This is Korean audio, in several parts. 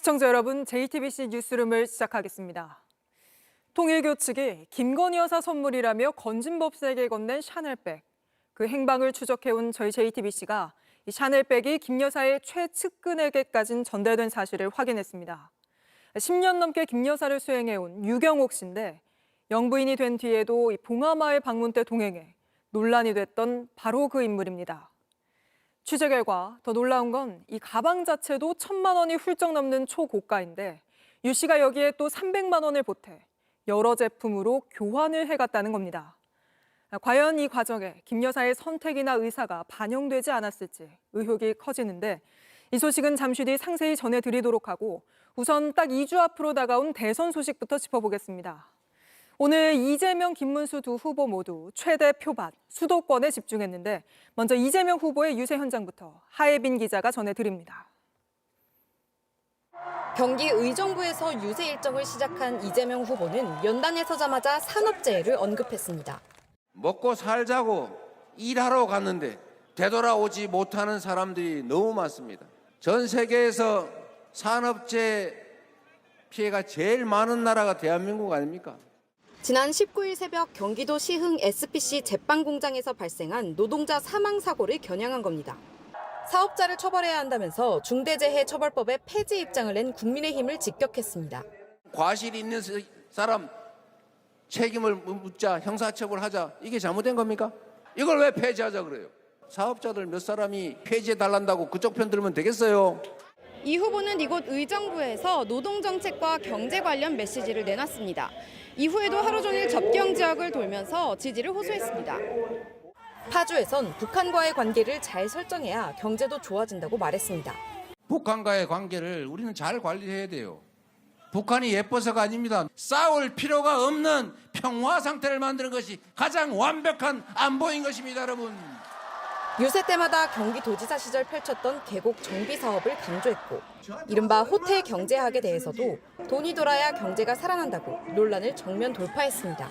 시청자 여러분, JTBC 뉴스룸을 시작하겠습니다. 통일교 측이 김건희 여사 선물이라며 건진법사에게 건넨 샤넬백. 그 행방을 추적해온 저희 JTBC가 이 샤넬백이 김 여사의 최측근에게까지 전달된 사실을 확인했습니다. 10년 넘게 김 여사를 수행해온 유경옥 씨인데 영부인이 된 뒤에도 이 봉하마을 방문 때 동행해 논란이 됐던 바로 그 인물입니다. 취재 결과 더 놀라운 건 이 가방 자체도 1,000만 원이 훌쩍 넘는 초고가인데 유 씨가 여기에 또 300만 원을 보태 여러 제품으로 교환을 해갔다는 겁니다. 과연 이 과정에 김 여사의 선택이나 의사가 반영되지 않았을지 의혹이 커지는데 이 소식은 잠시 뒤 상세히 전해드리도록 하고 우선 딱 2주 앞으로 다가온 대선 소식부터 짚어보겠습니다. 오늘 이재명, 김문수 두 후보 모두 최대 표밭, 수도권에 집중했는데 먼저 이재명 후보의 유세 현장부터 하예빈 기자가 전해드립니다. 경기 의정부에서 유세 일정을 시작한 이재명 후보는 연단에 서자마자 산업재해를 언급했습니다. 먹고 살자고 일하러 갔는데 되돌아오지 못하는 사람들이 너무 많습니다. 전 세계에서 산업재해 피해가 제일 많은 나라가 대한민국 아닙니까? 지난 19일 새벽 경기도 시흥 SPC 제빵 공장에서 발생한 노동자 사망 사고를 겨냥한 겁니다. 사업자를 처벌해야 한다면서 중대재해처벌법의 폐지 입장을 낸 국민의힘을 직격했습니다. 과실이 있는 사람 책임을 묻자, 형사처벌하자, 이게 잘못된 겁니까? 이걸 왜 폐지하자 그래요? 사업자들 몇 사람이 폐지해달란다고 그쪽 편 들면 되겠어요? 이 후보는 이곳 의정부에서 노동정책과 경제 관련 메시지를 내놨습니다. 이후에도 하루 종일 접경 지역을 돌면서 지지를 호소했습니다. 파주에선 북한과의 관계를 잘 설정해야 경제도 좋아진다고 말했습니다. 북한과의 관계를 우리는 잘 관리해야 돼요. 북한이 예뻐서가 아닙니다. 싸울 필요가 없는 평화 상태를 만드는 것이 가장 완벽한 안보인 것입니다, 여러분. 유세 때마다 경기도지사 시절 펼쳤던 계곡 정비 사업을 강조했고 이른바 호텔 경제학에 대해서도 돈이 돌아야 경제가 살아난다고 논란을 정면 돌파했습니다.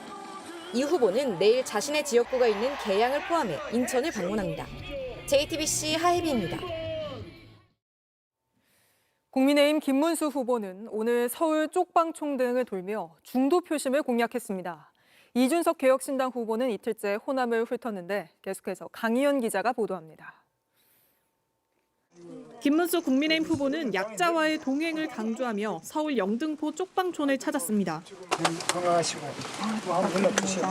이 후보는 내일 자신의 지역구가 있는 계양을 포함해 인천을 방문합니다. JTBC 하혜빈입니다. 국민의힘 김문수 후보는 오늘 서울 쪽방촌 등을 돌며 중도 표심을 공략했습니다. 이준석 개혁신당 후보는 이틀째 호남을 훑었는데 계속해서 강희연 기자가 보도합니다. 김문수 국민의힘 후보는 약자와의 동행을 강조하며 서울 영등포 쪽방촌을 찾았습니다. 건강하시고 한번 연락 주세요.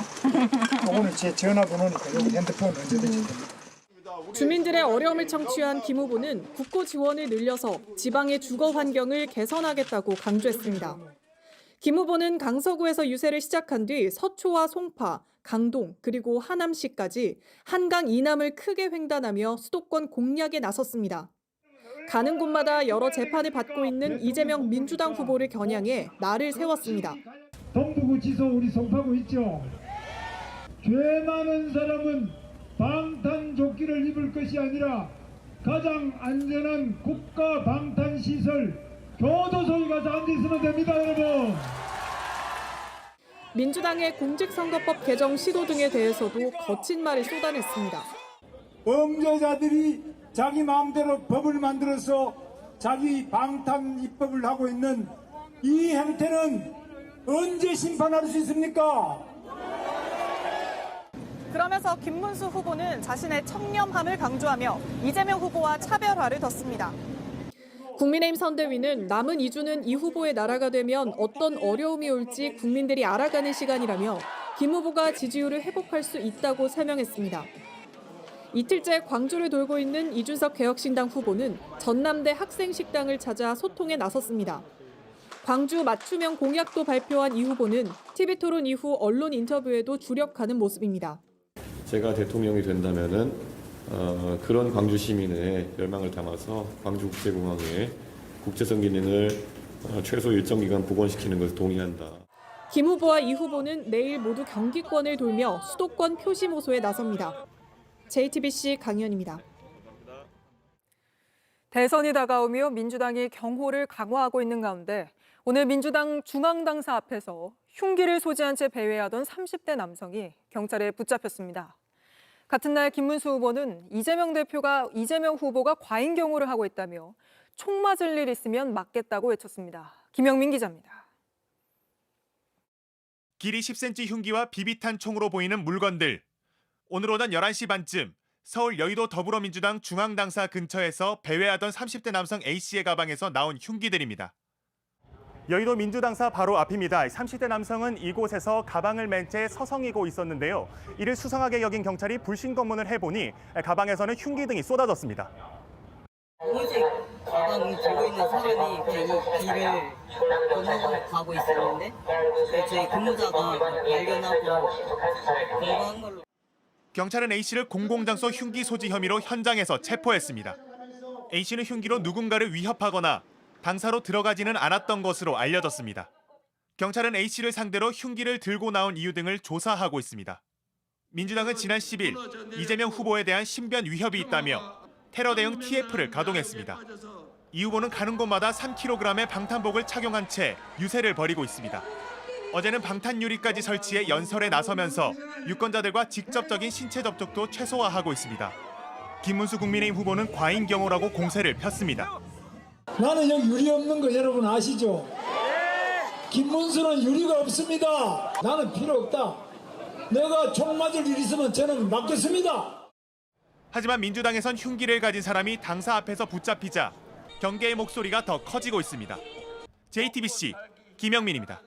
오늘 제 전화번호니까 여기 핸드폰 언제든지 됩니다. 주민들의 어려움을 청취한 김 후보는 국고 지원을 늘려서 지방의 주거 환경을 개선하겠다고 강조했습니다. 김 후보는 강서구에서 유세를 시작한 뒤 서초와 송파, 강동 그리고 하남시까지 한강 이남을 크게 횡단하며 수도권 공략에 나섰습니다. 가는 곳마다 여러 재판을 받고 있는 이재명 민주당 후보를 겨냥해 날을 세웠습니다. 동부구치소 우리 송파구 있죠. 죄 많은 사람은 방탄조끼를 입을 것이 아니라 가장 안전한 국가 방탄시설 교도소에 가서 앉아있으면 됩니다, 여러분. 민주당의 공직선거법 개정 시도 등에 대해서도 거친 말을 쏟아냈습니다. 범죄자들이 자기 마음대로 법을 만들어서 자기 방탄 입법을 하고 있는 이 행태는 언제 심판할 수 있습니까? 그러면서 김문수 후보는 자신의 청렴함을 강조하며 이재명 후보와 차별화를 뒀습니다. 국민의힘 선대위는 남은 2주는 이 후보의 나라가 되면 어떤 어려움이 올지 국민들이 알아가는 시간이라며 김 후보가 지지율을 회복할 수 있다고 설명했습니다. 이틀째 광주를 돌고 있는 이준석 개혁신당 후보는 전남대 학생식당을 찾아 소통에 나섰습니다. 광주 맞춤형 공약도 발표한 이 후보는 TV토론 이후 언론 인터뷰에도 주력하는 모습입니다. 제가 대통령이 된다면은 그런 광주 시민의 열망을 담아서 광주국제공항에 국제선 기능을 최소 일정 기간 복원시키는 것을 동의한다. 김 후보와 이 후보는 내일 모두 경기권을 돌며 수도권 표심 호소에 나섭니다. JTBC 강희연입니다. 대선이 다가오며 민주당이 경호를 강화하고 있는 가운데 오늘 민주당 중앙당사 앞에서 흉기를 소지한 채 배회하던 30대 남성이 경찰에 붙잡혔습니다. 같은 날 김문수 후보는 이재명 후보가 과잉 경호를 하고 있다며 총 맞을 일 있으면 맞겠다고 외쳤습니다. 김영민 기자입니다. 길이 10cm 흉기와 비비탄 총으로 보이는 물건들. 오늘 오전 11시 반쯤 서울 여의도 더불어민주당 중앙당사 근처에서 배회하던 30대 남성 A씨의 가방에서 나온 흉기들입니다. 여의도 민주당사 바로 앞입니다. 30대 남성은 이곳에서 가방을 맨 채 서성이고 있었는데요. 이를 수상하게 여긴 경찰이 불신 검문을 해보니 가방에서는 흉기 등이 쏟아졌습니다. 검은색 가방을 들고 있는 사람이 그냥 이 길을 건너고 가고 있었는데 저희 근무자가 발견하고 공부한 걸로. 경찰은 A씨를 공공장소 흉기 소지 혐의로 현장에서 체포했습니다. A씨는 흉기로 누군가를 위협하거나 당사로 들어가지는 않았던 것으로 알려졌습니다. 경찰은 A씨를 상대로 흉기를 들고 나온 이유 등을 조사하고 있습니다. 민주당은 지난 10일 이재명 후보에 대한 신변 위협이 있다며 테러 대응 TF를 가동했습니다. 이 후보는 가는 곳마다 3kg의 방탄복을 착용한 채 유세를 벌이고 있습니다. 어제는 방탄 유리까지 설치해 연설에 나서면서 유권자들과 직접적인 신체 접촉도 최소화하고 있습니다. 김문수 국민의힘 후보는 과잉 경호라고 공세를 폈습니다. 나는 여기 유리 없는 거 여러분 아시죠? 김문수는 유리가 없습니다. 나는 필요 없다. 내가 총 맞을 일 있으면 저는 맞겠습니다. 하지만 민주당에선 흉기를 가진 사람이 당사 앞에서 붙잡히자 경계의 목소리가 더 커지고 있습니다. JTBC 김영민입니다.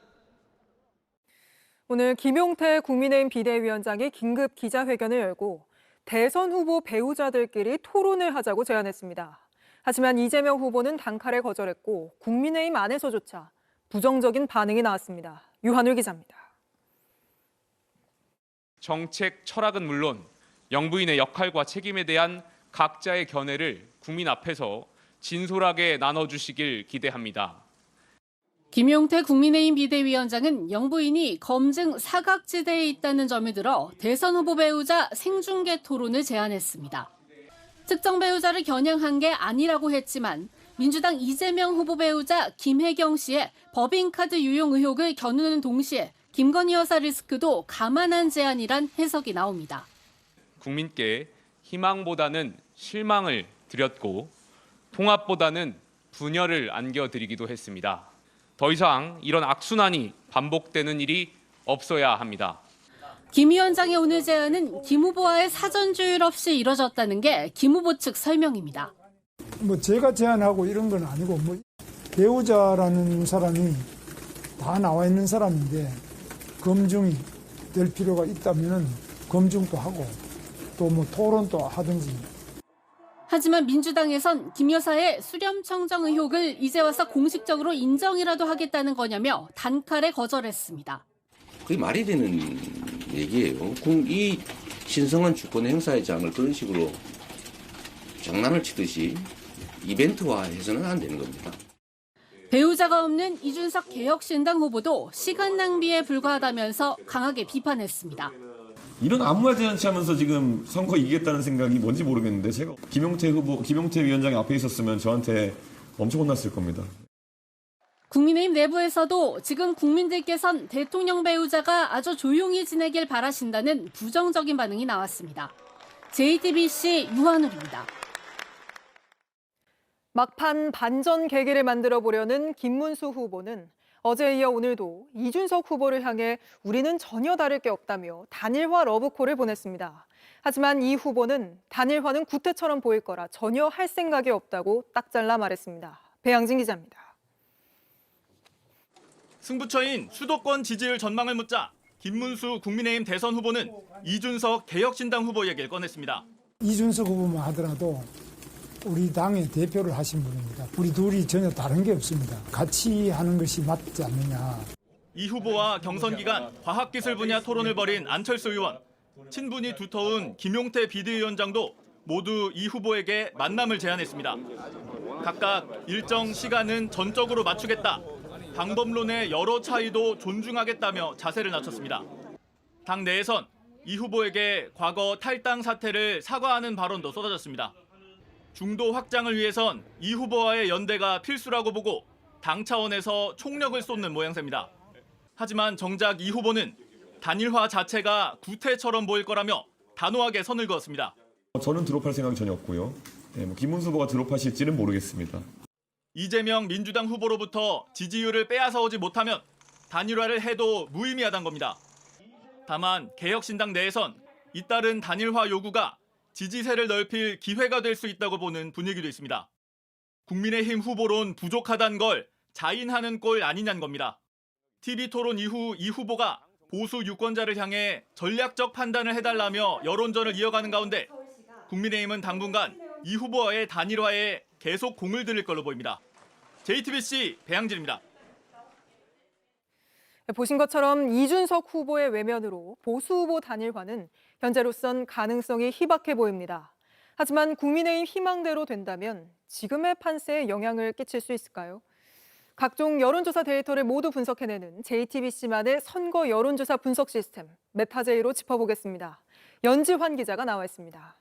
오늘 김용태 국민의힘 비대위원장이 긴급 기자회견을 열고 대선 후보 배우자들끼리 토론을 하자고 제안했습니다. 하지만 이재명 후보는 단칼에 거절했고 국민의힘 안에서조차 부정적인 반응이 나왔습니다. 유한울 기자입니다. 정책 철학은 물론 영부인의 역할과 책임에 대한 각자의 견해를 국민 앞에서 진솔하게 나눠주시길 기대합니다. 김용태 국민의힘 비대위원장은 영부인이 검증 사각지대에 있다는 점을 들어 대선 후보 배우자 생중계 토론을 제안했습니다. 특정 배우자를 겨냥한 게 아니라고 했지만 민주당 이재명 후보 배우자 김혜경 씨의 법인카드 유용 의혹을 겨누는 동시에 김건희 여사 리스크도 감안한 제안이란 해석이 나옵니다. 국민께 희망보다는 실망을 드렸고 통합보다는 분열을 안겨드리기도 했습니다. 더 이상 이런 악순환이 반복되는 일이 없어야 합니다. 김 위원장의 오늘 제안은 김 후보와의 사전 조율 없이 이뤄졌다는 게 김 후보 측 설명입니다. 제가 제안하고 이런 건 아니고 배우자라는 사람이 다 나와 있는 사람인데 검증이 될 필요가 있다면 검증도 하고 또 토론도 하든지. 하지만 민주당에선 김 여사의 수렴청정 의혹을 이제 와서 공식적으로 인정이라도 하겠다는 거냐며 단칼에 거절했습니다. 그게 말이 되는 얘기예요. 이 신성한 주권 행사의 장을 그런 식으로 장난을 치듯이 이벤트화해서는 안 되는 겁니다. 배우자가 없는 이준석 개혁신당 후보도 시간 낭비에 불과하다면서 강하게 비판했습니다. 이런 아무 말 대잔치 하면서 지금 선거 이기겠다는 생각이 뭔지 모르겠는데 제가 김용태 위원장이 앞에 있었으면 저한테 엄청 혼났을 겁니다. 국민의힘 내부에서도 지금 국민들께선 대통령 배우자가 아주 조용히 지내길 바라신다는 부정적인 반응이 나왔습니다. JTBC 유한울입니다. 막판 반전 계기를 만들어 보려는 김문수 후보는 어제에 이어 오늘도 이준석 후보를 향해 우리는 전혀 다를 게 없다며 단일화 러브콜을 보냈습니다. 하지만 이 후보는 단일화는 구태처럼 보일 거라 전혀 할 생각이 없다고 딱 잘라 말했습니다. 배양진 기자입니다. 승부처인 수도권 지지율 전망을 묻자 김문수 국민의힘 대선 후보는 이준석 개혁신당 후보 얘기를 꺼냈습니다. 이준석 후보만 하더라도 우리 당의 대표를 하신 분입니다. 우리 둘이 전혀 다른 게 없습니다. 같이 하는 것이 맞지 않느냐. 이 후보와 경선 기간 과학기술 분야 토론을 벌인 안철수 의원, 친분이 두터운 김용태 비대위원장도 모두 이 후보에게 만남을 제안했습니다. 각각 일정 시간은 전적으로 맞추겠다. 방법론의 여러 차이도 존중하겠다며 자세를 낮췄습니다. 당 내에선 이 후보에게 과거 탈당 사태를 사과하는 발언도 쏟아졌습니다. 중도 확장을 위해선 이 후보와의 연대가 필수라고 보고 당 차원에서 총력을 쏟는 모양새입니다. 하지만 정작 이 후보는 단일화 자체가 구태처럼 보일 거라며 단호하게 선을 그었습니다. 저는 드롭할 생각이 전혀 없고요. 김문수 후보가 드롭하실지는 모르겠습니다. 이재명 민주당 후보로부터 지지율을 빼앗아오지 못하면 단일화를 해도 무의미하단 겁니다. 다만 개혁신당 내에선 잇따른 단일화 요구가 지지세를 넓힐 기회가 될 수 있다고 보는 분위기도 있습니다. 국민의힘 후보론 부족하단 걸 자인하는 꼴 아니냐는 겁니다. TV토론 이후 이 후보가 보수 유권자를 향해 전략적 판단을 해달라며 여론전을 이어가는 가운데 국민의힘은 당분간 이 후보와의 단일화에 계속 공을 들일 걸로 보입니다. JTBC 배양진입니다. 보신 것처럼 이준석 후보의 외면으로 보수 후보 단일화는 현재로선 가능성이 희박해 보입니다. 하지만 국민의힘 희망대로 된다면 지금의 판세에 영향을 끼칠 수 있을까요? 각종 여론조사 데이터를 모두 분석해내는 JTBC만의 선거 여론조사 분석 시스템 메타제이로 짚어보겠습니다. 연지환 기자가 나와 있습니다.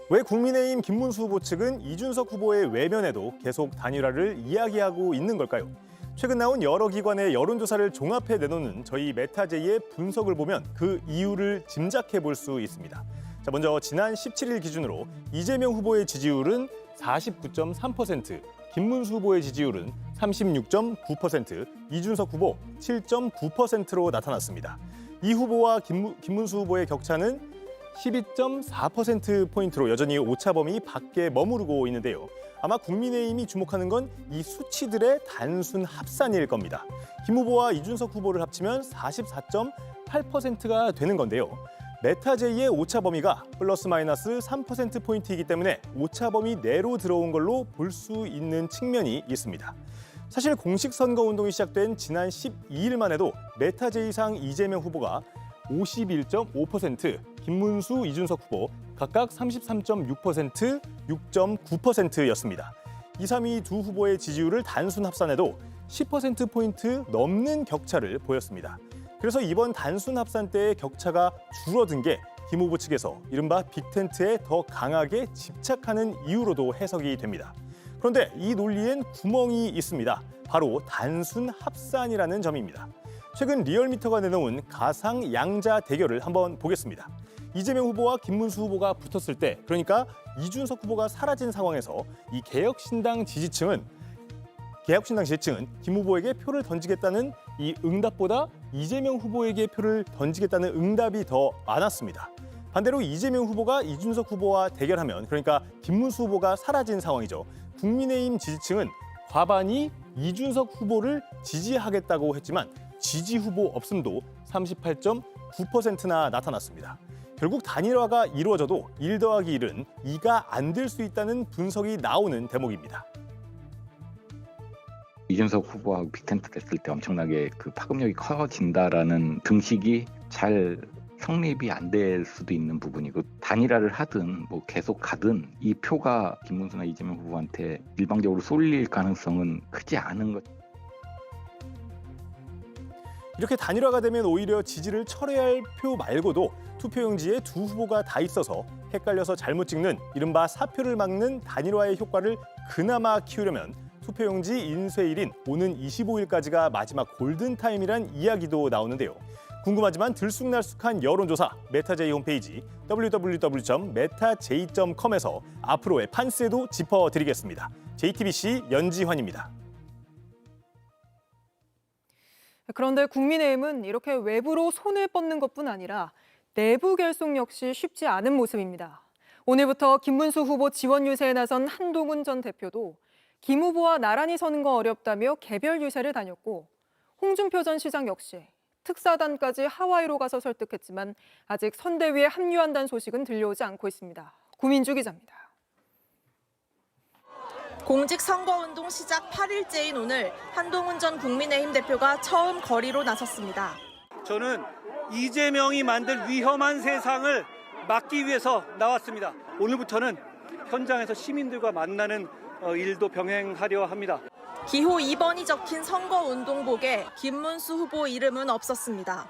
왜 국민의힘 김문수 후보 측은 이준석 후보의 외면에도 계속 단일화를 이야기하고 있는 걸까요? 최근 나온 여러 기관의 여론조사를 종합해 내놓는 저희 메타제이의 분석을 보면 그 이유를 짐작해 볼 수 있습니다. 자, 먼저 지난 17일 기준으로 이재명 후보의 지지율은 49.3%, 김문수 후보의 지지율은 36.9%, 이준석 후보 7.9%로 나타났습니다. 이 후보와 김문수 후보의 격차는 12.4%포인트로 여전히 오차범위 밖에 머무르고 있는데요. 아마 국민의힘이 주목하는 건 이 수치들의 단순 합산일 겁니다. 김 후보와 이준석 후보를 합치면 44.8%가 되는 건데요. 메타제이의 오차범위가 플러스 마이너스 3%포인트이기 때문에 오차범위 내로 들어온 걸로 볼 수 있는 측면이 있습니다. 사실 공식 선거운동이 시작된 지난 12일만 해도 메타제이상 이재명 후보가 51.5%, 김문수, 이준석 후보 각각 33.6%, 6.9%였습니다. 2, 3위 두 후보의 지지율을 단순 합산해도 10%포인트 넘는 격차를 보였습니다. 그래서 이번 단순 합산 때의 격차가 줄어든 게 김 후보 측에서 이른바 빅텐트에 더 강하게 집착하는 이유로도 해석이 됩니다. 그런데 이 논리엔 구멍이 있습니다. 바로 단순 합산이라는 점입니다. 최근 리얼미터가 내놓은 가상 양자 대결을 한번 보겠습니다. 이재명 후보와 김문수 후보가 붙었을 때, 그러니까 이준석 후보가 사라진 상황에서 이 개혁신당 지지층은 김 후보에게 표를 던지겠다는 이 응답보다 이재명 후보에게 표를 던지겠다는 응답이 더 많았습니다. 반대로 이재명 후보가 이준석 후보와 대결하면, 그러니까 김문수 후보가 사라진 상황이죠. 국민의힘 지지층은 과반이 이준석 후보를 지지하겠다고 했지만 지지 후보 없음도 38.9%나 나타났습니다. 결국 단일화가 이루어져도 1 더하기 1은 2가 안 될 수 있다는 분석이 나오는 대목입니다. 이준석 후보하고 빅텐트 됐을 때 엄청나게 그 파급력이 커진다라는 등식이 잘 성립이 안 될 수도 있는 부분이고, 단일화를 하든 뭐 계속 가든 이 표가 김문수나 이재명 후보한테 일방적으로 쏠릴 가능성은 크지 않은 것. 이렇게 단일화가 되면 오히려 지지를 철회할 표 말고도 투표용지에 두 후보가 다 있어서 헷갈려서 잘못 찍는 이른바 사표를 막는 단일화의 효과를 그나마 키우려면 투표용지 인쇄일인 오는 25일까지가 마지막 골든타임이란 이야기도 나오는데요. 궁금하지만 들쑥날쑥한 여론조사 메타제이 홈페이지 www.metaJ.com에서 앞으로의 판세도 짚어드리겠습니다. JTBC 연지환입니다. 그런데 국민의힘은 이렇게 외부로 손을 뻗는 것뿐 아니라 내부 결속 역시 쉽지 않은 모습입니다. 오늘부터 김문수 후보 지원 유세에 나선 한동훈 전 대표도 김 후보와 나란히 서는 거 어렵다며 개별 유세를 다녔고, 홍준표 전 시장 역시 특사단까지 하와이로 가서 설득했지만 아직 선대위에 합류한다는 소식은 들려오지 않고 있습니다. 구민주 기자입니다. 공직선거운동 시작 8일째인 오늘 한동훈 전 국민의힘 대표가 처음 거리로 나섰습니다. 저는 이재명이 만들 위험한 세상을 막기 위해서 나왔습니다. 오늘부터는 현장에서 시민들과 만나는 일도 병행하려 합니다. 기호 2번이 적힌 선거운동복에 김문수 후보 이름은 없었습니다.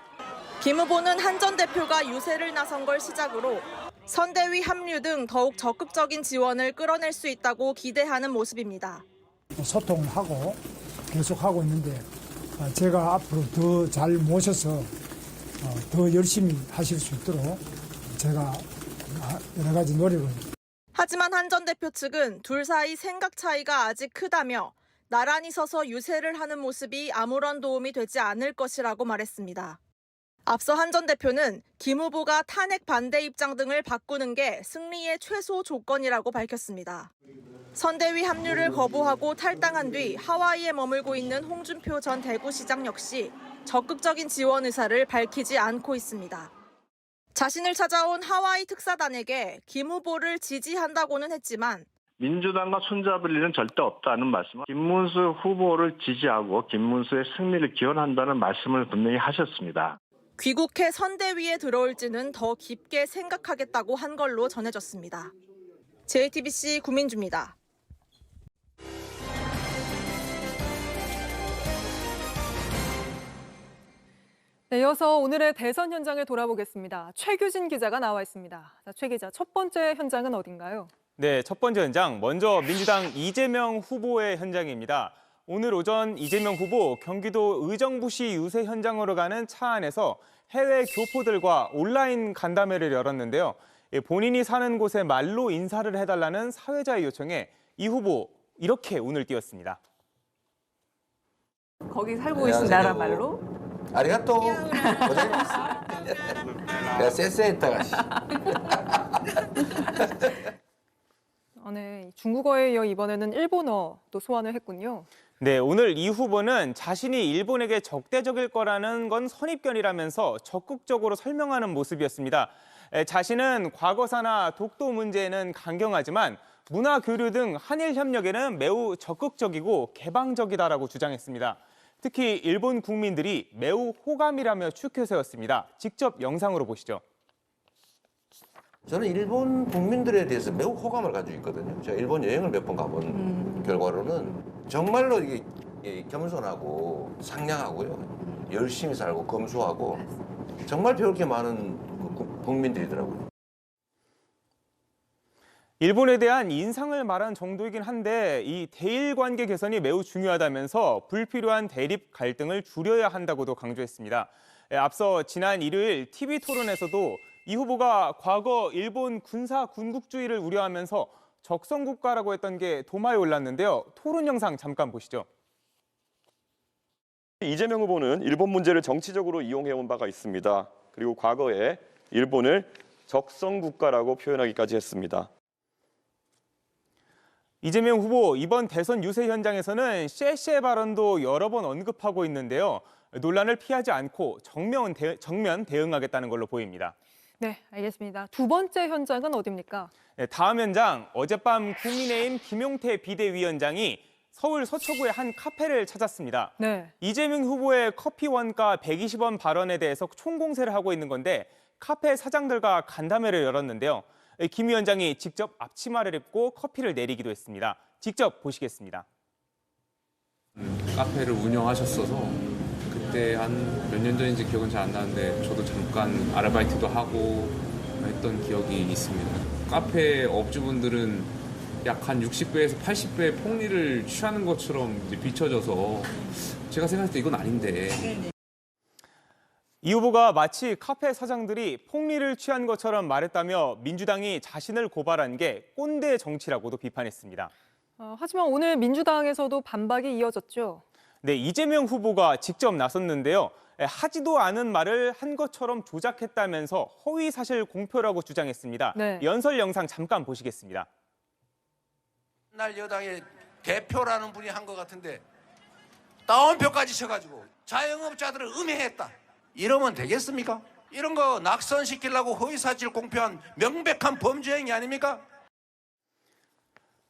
김 후보는 한 전 대표가 유세를 나선 걸 시작으로 선대위 합류 등 더욱 적극적인 지원을 끌어낼 수 있다고 기대하는 모습입니다. 소통하고 계속하고 있는데 제가 앞으로 더 잘 모셔서 더 열심히 하실 수 있도록 제가 여러 가지 노력을 하지만 한 전 대표 측은 둘 사이 생각 차이가 아직 크다며 나란히 서서 유세를 하는 모습이 아무런 도움이 되지 않을 것이라고 말했습니다. 앞서 한 전 대표는 김 후보가 탄핵 반대 입장 등을 바꾸는 게 승리의 최소 조건이라고 밝혔습니다. 선대위 합류를 거부하고 탈당한 뒤 하와이에 머물고 있는 홍준표 전 대구시장 역시 적극적인 지원 의사를 밝히지 않고 있습니다. 자신을 찾아온 하와이 특사단에게 김 후보를 지지한다고는 했지만 민주당과 손잡을 일은 절대 없다는 말씀을 김문수 후보를 지지하고 김문수의 승리를 기원한다는 말씀을 분명히 하셨습니다. 귀국해 선대위에 들어올지는 더 깊게 생각하겠다고 한 걸로 전해졌습니다. JTBC 구민주입니다. 네, 이어서 오늘의 대선 현장을 돌아보겠습니다. 최규진 기자가 나와 있습니다. 자, 최 기자, 첫 번째 현장은 어딘가요? 네, 첫 번째 현장, 먼저 민주당 이재명 후보의 현장입니다. 오늘 오전 이재명 후보 경기도 의정부시 유세 현장으로 가는 차 안에서 해외 교포들과 온라인 간담회를 열었는데요. 본인이 사는 곳에 말로 인사를 해달라는 사회자의 요청에 이 후보 이렇게 운을 띄웠습니다. 거기 살고 계신 나라 말로? 아리가또. 내가 쎄쎄했다가. 네, 중국어에 이어 이번에는 일본어도 소환을 했군요. 네, 오늘 이 후보는 자신이 일본에게 적대적일 거라는 건 선입견이라면서 적극적으로 설명하는 모습이었습니다. 자신은 과거사나 독도 문제에는 강경하지만 문화 교류 등 한일 협력에는 매우 적극적이고 개방적이다라고 주장했습니다. 특히 일본 국민들이 매우 호감이라며 추켜 세웠습니다. 직접 영상으로 보시죠. 저는 일본 국민들에 대해서 매우 호감을 가지고 있거든요. 제가 일본 여행을 몇 번 가본 결과로는 정말로 이게 겸손하고 상냥하고요. 열심히 살고 검소하고 정말 배울 게 많은 국민들이더라고요. 일본에 대한 인상을 말한 정도이긴 한데 이 대일 관계 개선이 매우 중요하다면서 불필요한 대립 갈등을 줄여야 한다고도 강조했습니다. 앞서 지난 일요일 TV 토론에서도 이 후보가 과거 일본 군사 군국주의를 우려하면서 적성국가라고 했던 게 도마에 올랐는데요. 토론 영상 잠깐 보시죠. 이재명 후보는 일본 문제를 정치적으로 이용해온 바가 있습니다. 그리고 과거에 일본을 적성국가라고 표현하기까지 했습니다. 이재명 후보 이번 대선 유세 현장에서는 쎄쎄 발언도 여러 번 언급하고 있는데요. 논란을 피하지 않고 정면 대응하겠다는 걸로 보입니다. 네, 알겠습니다. 두 번째 현장은 어디입니까? 네, 다음 현장, 어젯밤 국민의힘 김용태 비대위원장이 서울 서초구의 한 카페를 찾았습니다. 네. 이재명 후보의 커피 원가 120원 발언에 대해서 총공세를 하고 있는 건데 카페 사장들과 간담회를 열었는데요. 김 위원장이 직접 앞치마를 입고 커피를 내리기도 했습니다. 직접 보시겠습니다. 카페를 운영하셨어서 그때 한 몇 년 전인지 기억은 잘 안 나는데 저도 잠깐 아르바이트도 하고 했던 기억이 있습니다. 카페 업주분들은 약 한 60배에서 80배의 폭리를 취하는 것처럼 이제 비춰져서 제가 생각할 때 이건 아닌데. 이 후보가 마치 카페 사장들이 폭리를 취한 것처럼 말했다며 민주당이 자신을 고발한 게 꼰대 정치라고도 비판했습니다. 하지만 오늘 민주당에서도 반박이 이어졌죠. 네, 이재명 후보가 직접 나섰는데요. 하지도 않은 말을 한 것처럼 조작했다면서 허위 사실 공표라고 주장했습니다. 네. 연설 영상 잠깐 보시겠습니다. 날 여당의 대표라는 분이 한 것 같은데 따옴표까지 쳐가지고 자영업자들을 음해했다. 이러면 되겠습니까? 이런 거 낙선시키려고 허위사실 공표한 명백한 범죄 행위 아닙니까?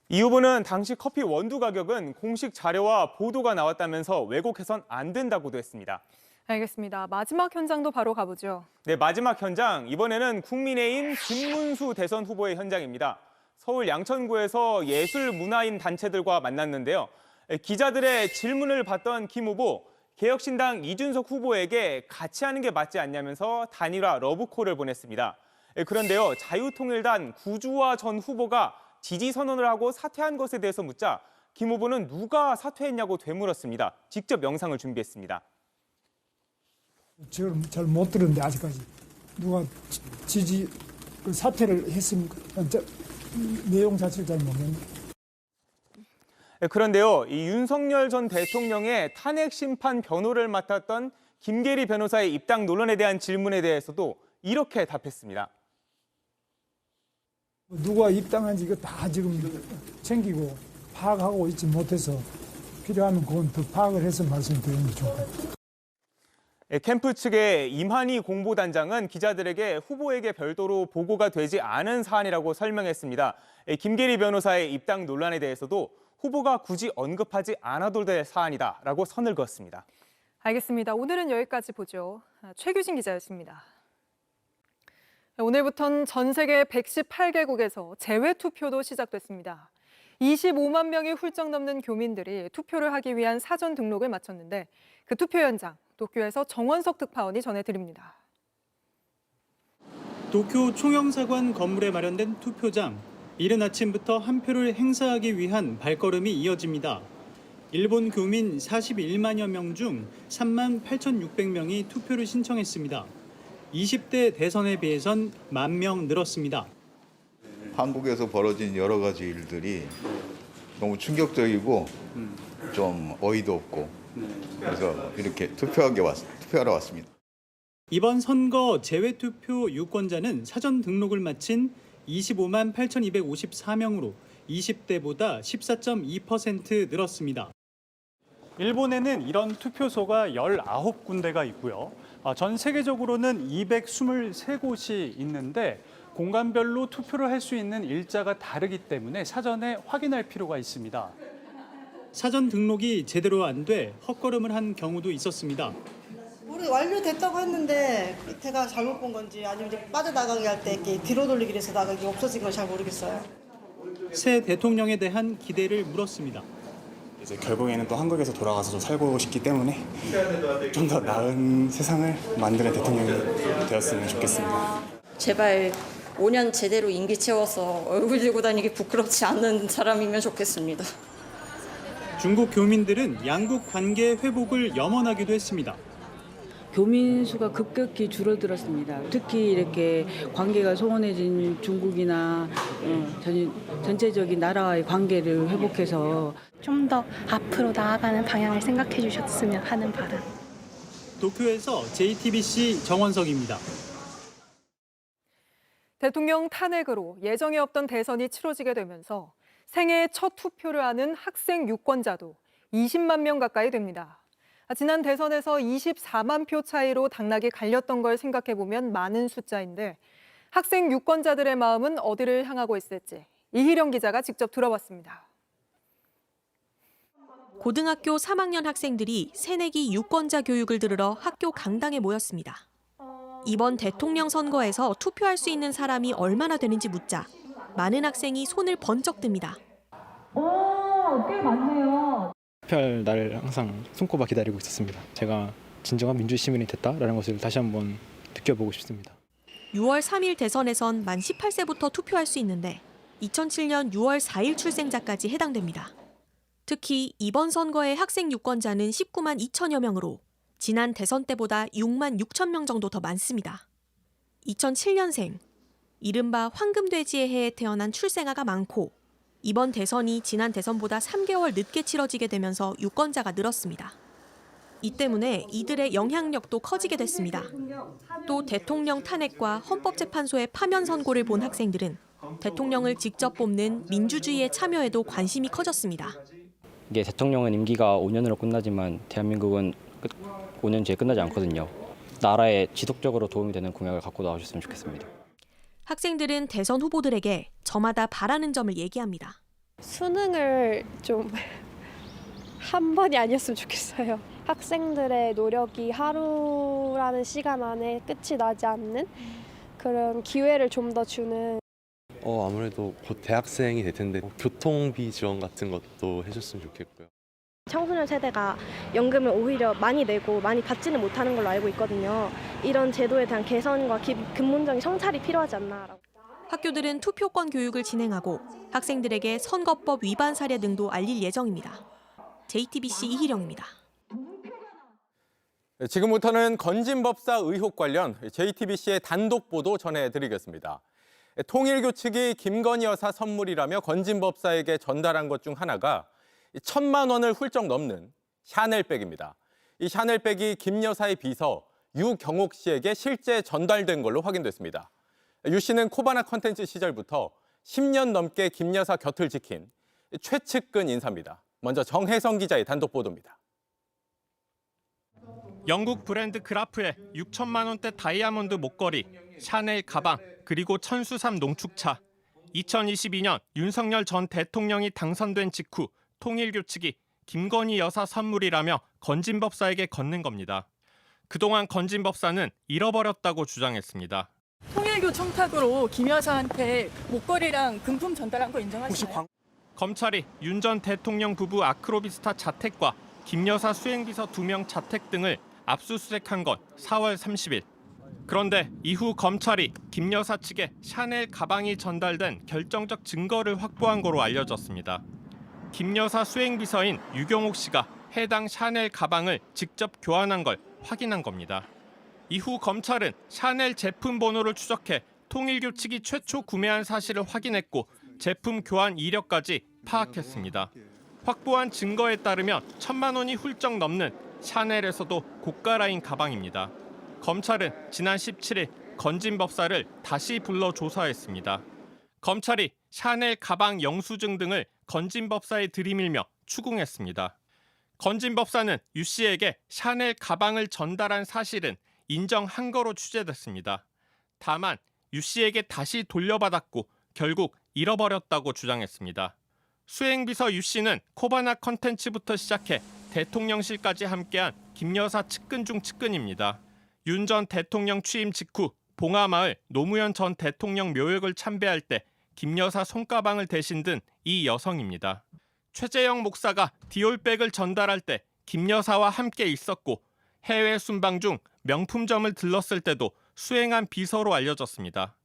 이 후보는 당시 커피 원두 가격은 공식 자료와 보도가 나왔다면서 왜곡해선 안 된다고도 했습니다. 알겠습니다. 마지막 현장도 바로 가보죠. 네, 마지막 현장. 이번에는 국민의힘 김문수 대선 후보의 현장입니다. 서울 양천구에서 예술문화인 단체들과 만났는데요. 기자들의 질문을 받던 김 후보, 개혁신당 이준석 후보에게 같이 하는 게 맞지 않냐면서 단일화 러브콜을 보냈습니다. 그런데요, 자유통일당 구주화 전 후보가 지지 선언을 하고 사퇴한 것에 대해서 묻자 김 후보는 누가 사퇴했냐고 되물었습니다. 직접 영상을 준비했습니다. 저를 잘 못 들었는데 아직까지 누가 지지 사퇴를 했습니까? 내용 자체를 잘 모르겠네요. 그런데요, 이 윤석열 전 대통령의 탄핵 심판 변호를 맡았던 김계리 변호사의 입당 논란에 대한 질문에 대해서도 이렇게 답했습니다. 누가 입당한지 이거 다 지금 챙기고 파악하고 있지 못해서 필요하면 그건 더 파악을 해서 말씀드리는 게 좋을 것 같아요. 캠프 측의 임한희 공보단장은 기자들에게 후보에게 별도로 보고가 되지 않은 사안이라고 설명했습니다. 김계리 변호사의 입당 논란에 대해서도 후보가 굳이 언급하지 않아도 될 사안이다라고 선을 그었습니다. 알겠습니다. 오늘은 여기까지 보죠. 최규진 기자였습니다. 오늘부터는 전 세계 118개국에서 재외투표도 시작됐습니다. 25만 명이 훌쩍 넘는 교민들이 투표를 하기 위한 사전 등록을 마쳤는데 그 투표 현장, 도쿄에서 정원석 특파원이 전해드립니다. 도쿄 총영사관 건물에 마련된 투표장. 이른 아침부터 한 표를 행사하기 위한 발걸음이 이어집니다. 일본 교민 41만여 명 중 3만 8,600명이 투표를 신청했습니다. 20대 대선에 비해선 10,000명 늘었습니다. 한국에서 벌어진 여러 가지 일들이 너무 충격적이고 좀 어이도 없고 그래서 이렇게 투표하러 왔습니다. 이번 선거 재외투표 유권자는 사전 등록을 마친 25만 8,254명으로 20대보다 14.2% 늘었습니다. 일본에는 이런 투표소가 19군데가 있고요. 전 세계적으로는 223곳이 있는데 공간별로 투표를 할 수 있는 일자가 다르기 때문에 사전에 확인할 필요가 있습니다. 사전 등록이 제대로 안 돼 헛걸음을 한 경우도 있었습니다. 우리 완료됐다고 했는데 밑에가 잘못 본 건지 아니면 이제 빠져나가게 할 때 이렇게 뒤로 돌리기로 해서 나가기 없어진 걸 잘 모르겠어요. 새 대통령에 대한 기대를 물었습니다. 이제 결국에는 또 한국에서 돌아가서 좀 살고 싶기 때문에 좀 더 나은 세상을 만드는 대통령이 되었으면 좋겠습니다. 제발 5년 제대로 임기 채워서 얼굴 들고 다니기 부끄럽지 않는 사람이면 좋겠습니다. 중국 교민들은 양국 관계 회복을 염원하기도 했습니다. 교민 수가 급격히 줄어들었습니다. 특히 이렇게 관계가 소원해진 중국이나 전체적인 나라와의 관계를 회복해서 좀 더 앞으로 나아가는 방향을 생각해 주셨으면 하는 바람. 도쿄에서 JTBC 정원석입니다. 대통령 탄핵으로 예정에 없던 대선이 치러지게 되면서 생애 첫 투표를 하는 학생 유권자도 20만 명 가까이 됩니다. 지난 대선에서 24만 표 차이로 당락이 갈렸던 걸 생각해보면 많은 숫자인데 학생 유권자들의 마음은 어디를 향하고 있을지 이희령 기자가 직접 들어봤습니다. 고등학교 3학년 학생들이 새내기 유권자 교육을 들으러 학교 강당에 모였습니다. 이번 대통령 선거에서 투표할 수 있는 사람이 얼마나 되는지 묻자 많은 학생이 손을 번쩍 듭니다. 꽤 많네요. 투표할 날을 항상 손꼽아 기다리고 있었습니다. 제가 진정한 민주시민이 됐다라는 것을 다시 한번 느껴보고 싶습니다. 6월 3일 대선에선 만 18세부터 투표할 수 있는데 2007년 6월 4일 출생자까지 해당됩니다. 특히 이번 선거의 학생 유권자는 19만 2천여 명으로 지난 대선 때보다 6만 6천 명 정도 더 많습니다. 2007년생, 이른바 황금돼지의 해에 태어난 출생아가 많고 이번 대선이 지난 대선보다 3개월 늦게 치러지게 되면서 유권자가 늘었습니다. 이 때문에 이들의 영향력도 커지게 됐습니다. 또 대통령 탄핵과 헌법재판소의 파면 선고를 본 학생들은 대통령을 직접 뽑는 민주주의에 참여에도 관심이 커졌습니다. 이게 대통령은 임기가 5년으로 끝나지만 대한민국은 5년 뒤에 끝나지 않거든요. 나라에 지속적으로 도움이 되는 공약을 갖고 나오셨으면 좋겠습니다. 학생들은 대선 후보들에게 저마다 바라는 점을 얘기합니다. 수능을 좀 한 번이 아니었으면 좋겠어요. 학생들의 노력이 하루라는 시간 안에 끝이 나지 않는 그런 기회를 좀 더 주는. 아무래도 곧 대학생이 될 텐데 교통비 지원 같은 것도 해줬으면 좋겠고요. 청소년 세대가 연금을 오히려 많이 내고 많이 받지는 못하는 걸로 알고 있거든요. 이런 제도에 대한 개선과 근본적인 성찰이 필요하지 않나라고. 학교들은 투표권 교육을 진행하고 학생들에게 선거법 위반 사례 등도 알릴 예정입니다. JTBC 이희령입니다. 지금부터는 건진법사 의혹 관련 JTBC의 단독 보도 전해드리겠습니다. 통일교 측이 김건희 여사 선물이라며 건진법사에게 전달한 것 중 하나가 1,000만 원을 훌쩍 넘는 샤넬백입니다. 이 샤넬백이 김 여사의 비서 유경옥 씨에게 실제 전달된 걸로 확인됐습니다. 유 씨는 코바나 컨텐츠 시절부터 10년 넘게 김 여사 곁을 지킨 최측근 인사입니다. 먼저 정혜성 기자의 단독 보도입니다. 영국 브랜드 그라프의 6천만 원대 다이아몬드 목걸이, 샤넬 가방, 그리고 천수삼 농축차. 2022년 윤석열 전 대통령이 당선된 직후 통일교 측이 김건희 여사 선물이라며 건진법사에게 건넨 겁니다. 그동안 건진법사는 잃어버렸다고 주장했습니다. 통일교 청탁으로 김 여사한테 목걸이랑 금품 전달한 거 인정하시나요? 검찰이 윤 전 대통령 부부 아크로비스타 자택과 김 여사 수행비서 2명 자택 등을 압수수색한 건 4월 30일. 그런데 이후 검찰이 김 여사 측에 샤넬 가방이 전달된 결정적 증거를 확보한 거로 알려졌습니다. 김 여사 수행비서인 유경옥 씨가 해당 샤넬 가방을 직접 교환한 걸 확인한 겁니다. 이후 검찰은 샤넬 제품 번호를 추적해 통일교 측이 최초 구매한 사실을 확인했고 제품 교환 이력까지 파악했습니다. 확보한 증거에 따르면 1,000만 원이 훌쩍 넘는 샤넬에서도 고가라인 가방입니다. 검찰은 지난 17일 건진법사를 다시 불러 조사했습니다. 검찰이 샤넬 가방 영수증 등을 건진법사에 들이밀며 추궁했습니다. 건진법사는 유 씨에게 샤넬 가방을 전달한 사실은 인정한 거로 취재됐습니다. 다만 유 씨에게 다시 돌려받았고 결국 잃어버렸다고 주장했습니다. 수행비서 유 씨는 코바나 컨텐츠부터 시작해 대통령실까지 함께한 김 여사 측근 중 측근입니다. 윤 전 대통령 취임 직후 봉하마을 노무현 전 대통령 묘역을 참배할 때 김 여사 손가방을 대신 든 이 여성입니다. 최재형 목사가 디올백을 전달할 때 김 여사와 함께 있었고 해외 순방 중 명품점을 들렀을 때도 수행한 비서로 알려졌습니다.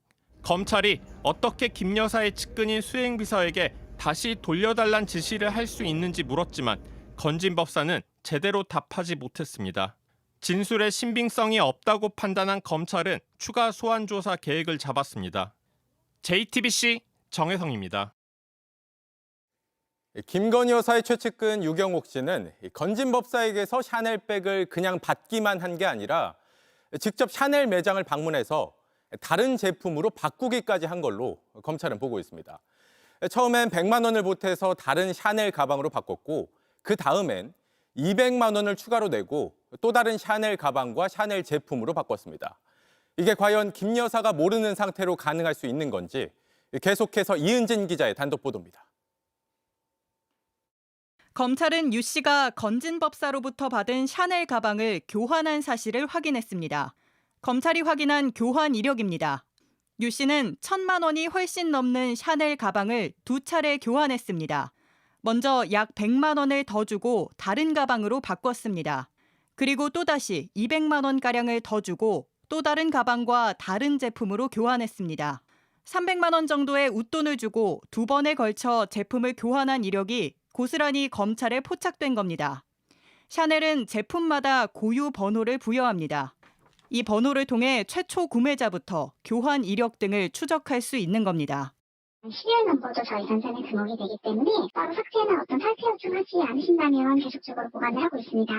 검찰이 어떻게 김 여사의 측근인 수행비서에게 다시 돌려달란 지시를 할 수 있는지 물었지만 건진법사는 제대로 답하지 못했습니다. 진술의 신빙성이 없다고 판단한 검찰은 추가 소환 조사 계획을 잡았습니다. JTBC 정혜성입니다. 김건희 여사의 최측근 유경옥 씨는 건진법사에게서 샤넬백을 그냥 받기만 한 게 아니라 직접 샤넬 매장을 방문해서 다른 제품으로 바꾸기까지 한 걸로 검찰은 보고 있습니다. 처음엔 100만 원을 보태서 다른 샤넬 가방으로 바꿨고 그 다음엔 200만 원을 추가로 내고 또 다른 샤넬 가방과 샤넬 제품으로 바꿨습니다. 이게 과연 김 여사가 모르는 상태로 가능할 수 있는 건지 계속해서 이은진 기자의 단독 보도입니다. 검찰은 유 씨가 건진법사로부터 받은 샤넬 가방을 교환한 사실을 확인했습니다. 검찰이 확인한 교환 이력입니다. 유 씨는 1,000만 원이 훨씬 넘는 샤넬 가방을 2차례 교환했습니다. 먼저 약 100만 원을 더 주고 다른 가방으로 바꿨습니다. 그리고 또다시 200만 원가량을 더 주고 또 다른 가방과 다른 제품으로 교환했습니다. 300만 원 정도의 웃돈을 주고 2번에 걸쳐 제품을 교환한 이력이 고스란히 검찰에 포착된 겁니다. 샤넬은 제품마다 고유 번호를 부여합니다. 이 번호를 통해 최초 구매자부터 교환 이력 등을 추적할 수 있는 겁니다. 시리얼 넘버도 저희 전산에 등록이 되기 때문에 따로 삭제나 어떤 탈퇴 요청하지 않으신다면 계속적으로 보관을 하고 있습니다.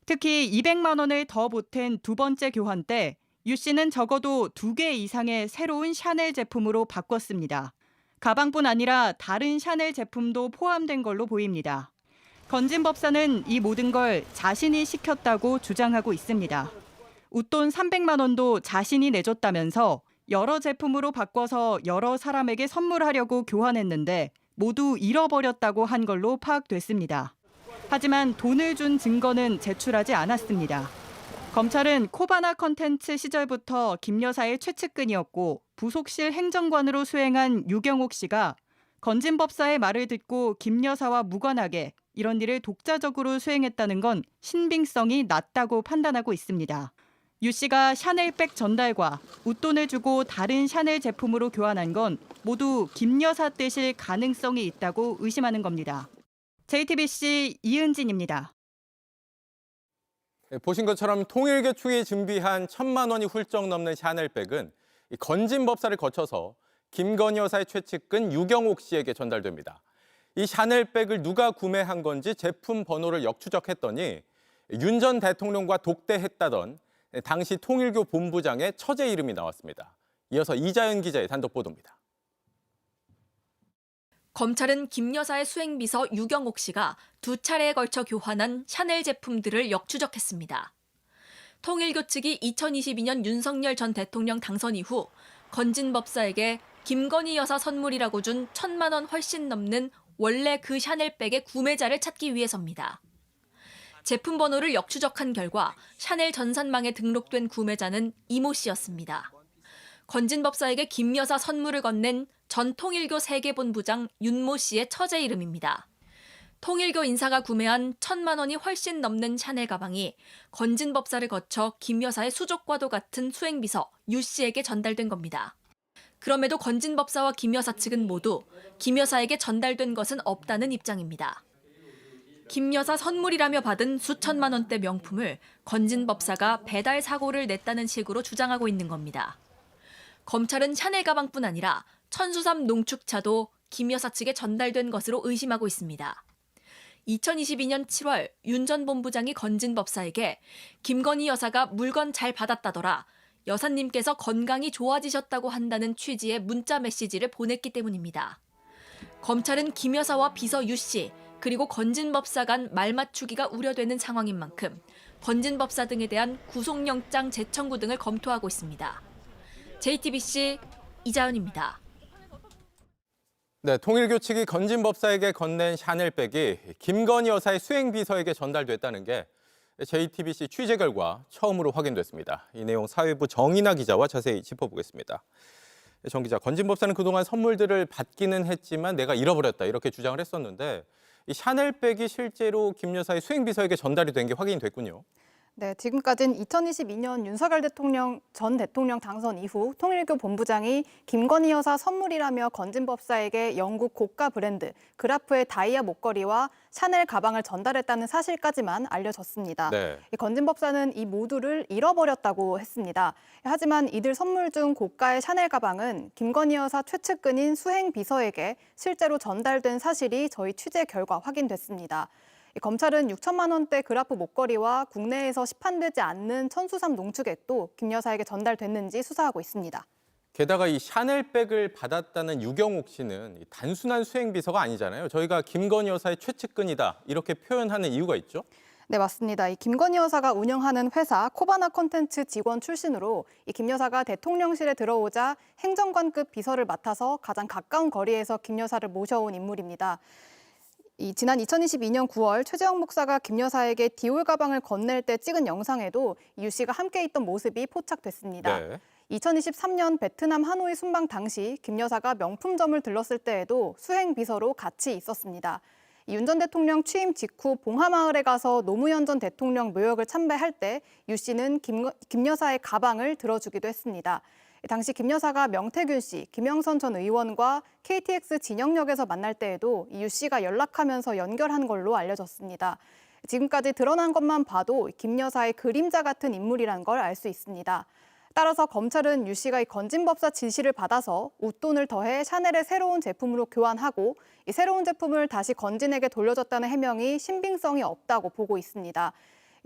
특히 200만 원을 더 보탠 두 번째 교환 때 유 씨는 적어도 2개 이상의 새로운 샤넬 제품으로 바꿨습니다. 가방뿐 아니라 다른 샤넬 제품도 포함된 걸로 보입니다. 건진법사는 이 모든 걸 자신이 시켰다고 주장하고 있습니다. 웃돈 300만 원도 자신이 내줬다면서 여러 제품으로 바꿔서 여러 사람에게 선물하려고 교환했는데 모두 잃어버렸다고 한 걸로 파악됐습니다. 하지만 돈을 준 증거는 제출하지 않았습니다. 검찰은 코바나 컨텐츠 시절부터 김 여사의 최측근이었고 부속실 행정관으로 수행한 유경옥 씨가 건진법사의 말을 듣고 김 여사와 무관하게 이런 일을 독자적으로 수행했다는 건 신빙성이 낮다고 판단하고 있습니다. 유 씨가 샤넬백 전달과 웃돈을 주고 다른 샤넬 제품으로 교환한 건 모두 김 여사 뜻일 가능성이 있다고 의심하는 겁니다. JTBC 이은진입니다. 보신 것처럼 통일교 측이 준비한 1,000만 원이 훌쩍 넘는 샤넬백은 건진법사를 거쳐서 김건희 여사의 최측근 유경옥 씨에게 전달됩니다. 이 샤넬백을 누가 구매한 건지 제품 번호를 역추적했더니 윤 전 대통령과 독대했다던 당시 통일교 본부장의 처제 이름이 나왔습니다. 이어서 이자연 기자의 단독 보도입니다. 검찰은 김 여사의 수행비서 유경옥 씨가 두 차례에 걸쳐 교환한 샤넬 제품들을 역추적했습니다. 통일교 측이 2022년 윤석열 전 대통령 당선 이후 건진 법사에게 김건희 여사 선물이라고 준 1,000만 원 훨씬 넘는 원래 그 샤넬백의 구매자를 찾기 위해서입니다. 제품 번호를 역추적한 결과 샤넬 전산망에 등록된 구매자는 이모 씨였습니다. 건진 법사에게 김 여사 선물을 건넨 전 통일교 세계본부장 윤모 씨의 처제 이름입니다. 통일교 인사가 구매한 1,000만 원이 훨씬 넘는 샤넬 가방이 건진 법사를 거쳐 김 여사의 수족과도 같은 수행비서 유 씨에게 전달된 겁니다. 그럼에도 건진 법사와 김 여사 측은 모두 김 여사에게 전달된 것은 없다는 입장입니다. 김 여사 선물이라며 받은 수천만 원대 명품을 건진 법사가 배달 사고를 냈다는 식으로 주장하고 있는 겁니다. 검찰은 샤넬 가방뿐 아니라 천수삼 농축차도 김 여사 측에 전달된 것으로 의심하고 있습니다. 2022년 7월 윤 전 본부장이 건진 법사에게 김건희 여사가 물건 잘 받았다더라. 여사님께서 건강이 좋아지셨다고 한다는 취지의 문자 메시지를 보냈기 때문입니다. 검찰은 김 여사와 비서 유 씨, 그리고 건진 법사 간 말맞추기가 우려되는 상황인 만큼 건진 법사 등에 대한 구속영장 재청구 등을 검토하고 있습니다. JTBC 이자연입니다. 네, 통일교 측이 건진 법사에게 건넨 샤넬백이 김건희 여사의 수행비서에게 전달됐다는 게 JTBC 취재 결과 처음으로 확인됐습니다. 이 내용 사회부 정인아 기자와 자세히 짚어보겠습니다. 정 기자, 건진 법사는 그동안 선물들을 받기는 했지만 내가 잃어버렸다 이렇게 주장을 했었는데 이 샤넬백이 실제로 김 여사의 수행비서에게 전달이 된 게 확인이 됐군요. 네, 지금까지는 2022년 윤석열 전 대통령 당선 이후 통일교 본부장이 김건희 여사 선물이라며 건진 법사에게 영국 고가 브랜드 그라프의 다이아 목걸이와 샤넬 가방을 전달했다는 사실까지만 알려졌습니다. 네. 건진 법사는 이 모두를 잃어버렸다고 했습니다. 하지만 이들 선물 중 고가의 샤넬 가방은 김건희 여사 최측근인 수행 비서에게 실제로 전달된 사실이 저희 취재 결과 확인됐습니다. 검찰은 6천만 원대 그라프 목걸이와 국내에서 시판되지 않는 천수삼 농축액도 김 여사에게 전달됐는지 수사하고 있습니다. 게다가 이 샤넬백을 받았다는 유경옥 씨는 단순한 수행비서가 아니잖아요. 저희가 김건희 여사의 최측근이다 이렇게 표현하는 이유가 있죠? 네, 맞습니다. 이 김건희 여사가 운영하는 회사 코바나 콘텐츠 직원 출신으로 이 김 여사가 대통령실에 들어오자 행정관급 비서를 맡아서 가장 가까운 거리에서 김 여사를 모셔온 인물입니다. 지난 2022년 9월 최재형 목사가 김 여사에게 디올 가방을 건넬 때 찍은 영상에도 유 씨가 함께 있던 모습이 포착됐습니다. 네. 2023년 베트남 하노이 순방 당시 김 여사가 명품점을 들렀을 때에도 수행 비서로 같이 있었습니다. 윤 전 대통령 취임 직후 봉하마을에 가서 노무현 전 대통령 묘역을 참배할 때 유 씨는 김 여사의 가방을 들어주기도 했습니다. 당시 김 여사가 명태균 씨, 김영선 전 의원과 KTX 진영역에서 만날 때에도 유 씨가 연락하면서 연결한 걸로 알려졌습니다. 지금까지 드러난 것만 봐도 김 여사의 그림자 같은 인물이란 걸 알 수 있습니다. 따라서 검찰은 유 씨가 이 건진 법사 지시를 받아서 웃돈을 더해 샤넬의 새로운 제품으로 교환하고 이 새로운 제품을 다시 건진에게 돌려줬다는 해명이 신빙성이 없다고 보고 있습니다.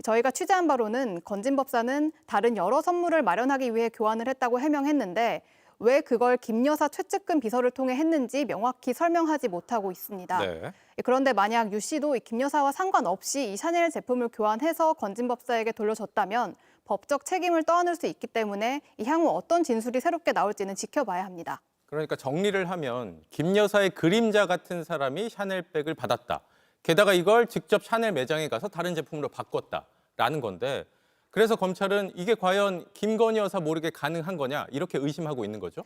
저희가 취재한 바로는 건진 법사는 다른 여러 선물을 마련하기 위해 교환을 했다고 해명했는데 왜 그걸 김 여사 최측근 비서를 통해 했는지 명확히 설명하지 못하고 있습니다. 네. 그런데 만약 유 씨도 김 여사와 상관없이 이 샤넬 제품을 교환해서 건진 법사에게 돌려줬다면 법적 책임을 떠안을 수 있기 때문에 향후 어떤 진술이 새롭게 나올지는 지켜봐야 합니다. 그러니까 정리를 하면 김 여사의 그림자 같은 사람이 샤넬백을 받았다. 게다가 이걸 직접 샤넬 매장에 가서 다른 제품으로 바꿨다라는 건데 그래서 검찰은 이게 과연 김건희 여사 모르게 가능한 거냐 이렇게 의심하고 있는 거죠?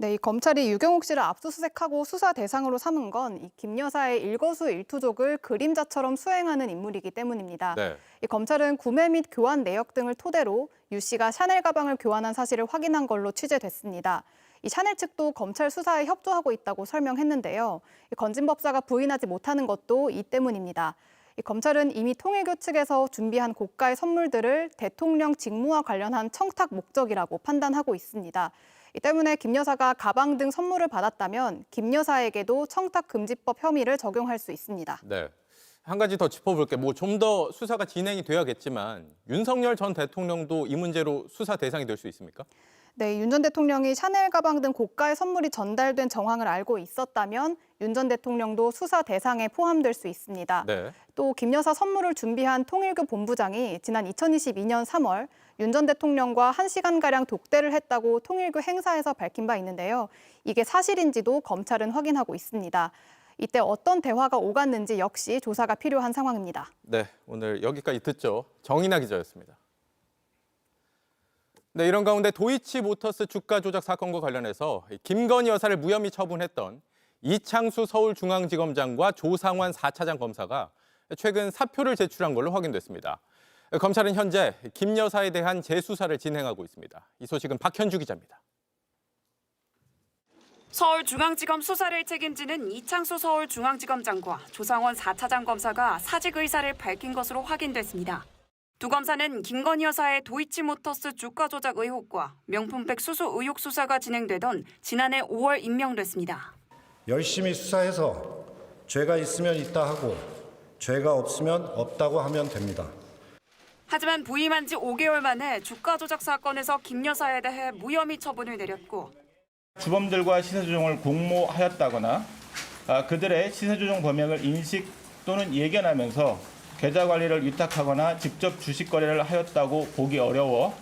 네, 이 검찰이 유경옥 씨를 압수수색하고 수사 대상으로 삼은 건 이 김 여사의 일거수일투족을 그림자처럼 수행하는 인물이기 때문입니다. 네. 이 검찰은 구매 및 교환 내역 등을 토대로 유 씨가 샤넬 가방을 교환한 사실을 확인한 걸로 취재됐습니다. 이 샤넬 측도 검찰 수사에 협조하고 있다고 설명했는데요. 이 건진 법사가 부인하지 못하는 것도 이 때문입니다. 이 검찰은 이미 통일교 측에서 준비한 고가의 선물들을 대통령 직무와 관련한 청탁 목적이라고 판단하고 있습니다. 이 때문에 김 여사가 가방 등 선물을 받았다면 김 여사에게도 청탁금지법 혐의를 적용할 수 있습니다. 네. 한 가지 더 짚어볼게요. 좀 더 수사가 진행이 돼야겠지만 윤석열 전 대통령도 이 문제로 수사 대상이 될 수 있습니까? 네, 윤 전 대통령이 샤넬 가방 등 고가의 선물이 전달된 정황을 알고 있었다면 윤 전 대통령도 수사 대상에 포함될 수 있습니다. 네. 또 김 여사 선물을 준비한 통일교 본부장이 지난 2022년 3월 윤 전 대통령과 1시간가량 독대를 했다고 통일교 행사에서 밝힌 바 있는데요. 이게 사실인지도 검찰은 확인하고 있습니다. 이때 어떤 대화가 오갔는지 역시 조사가 필요한 상황입니다. 네, 오늘 여기까지 듣죠. 정인아 기자였습니다. 네, 이런 가운데 도이치모터스 주가 조작 사건과 관련해서 김건희 여사를 무혐의 처분했던 이창수 서울중앙지검장과 조상환 4차장 검사가 최근 사표를 제출한 걸로 확인됐습니다. 검찰은 현재 김 여사에 대한 재수사를 진행하고 있습니다. 이 소식은 박현주 기자입니다. 서울중앙지검 수사를 책임지는 이창수 서울중앙지검장과 조상원 4차장 검사가 사직 의사를 밝힌 것으로 확인됐습니다. 두 검사는 김건희 여사의 도이치모터스 주가 조작 의혹과 명품백 수수 의혹 수사가 진행되던 지난해 5월 임명됐습니다. 열심히 수사해서 죄가 있으면 있다 하고 죄가 없으면 없다고 하면 됩니다. 하지만 부임한 지 5개월 만에 주가 조작 사건에서 김 여사에 대해 무혐의 처분을 내렸고 주범들과 시세조정을 공모하였다거나 그들의 시세조정 범행을 인식 또는 예견하면서 계좌 관리를 위탁하거나 직접 주식 거래를 하였다고 보기 어려워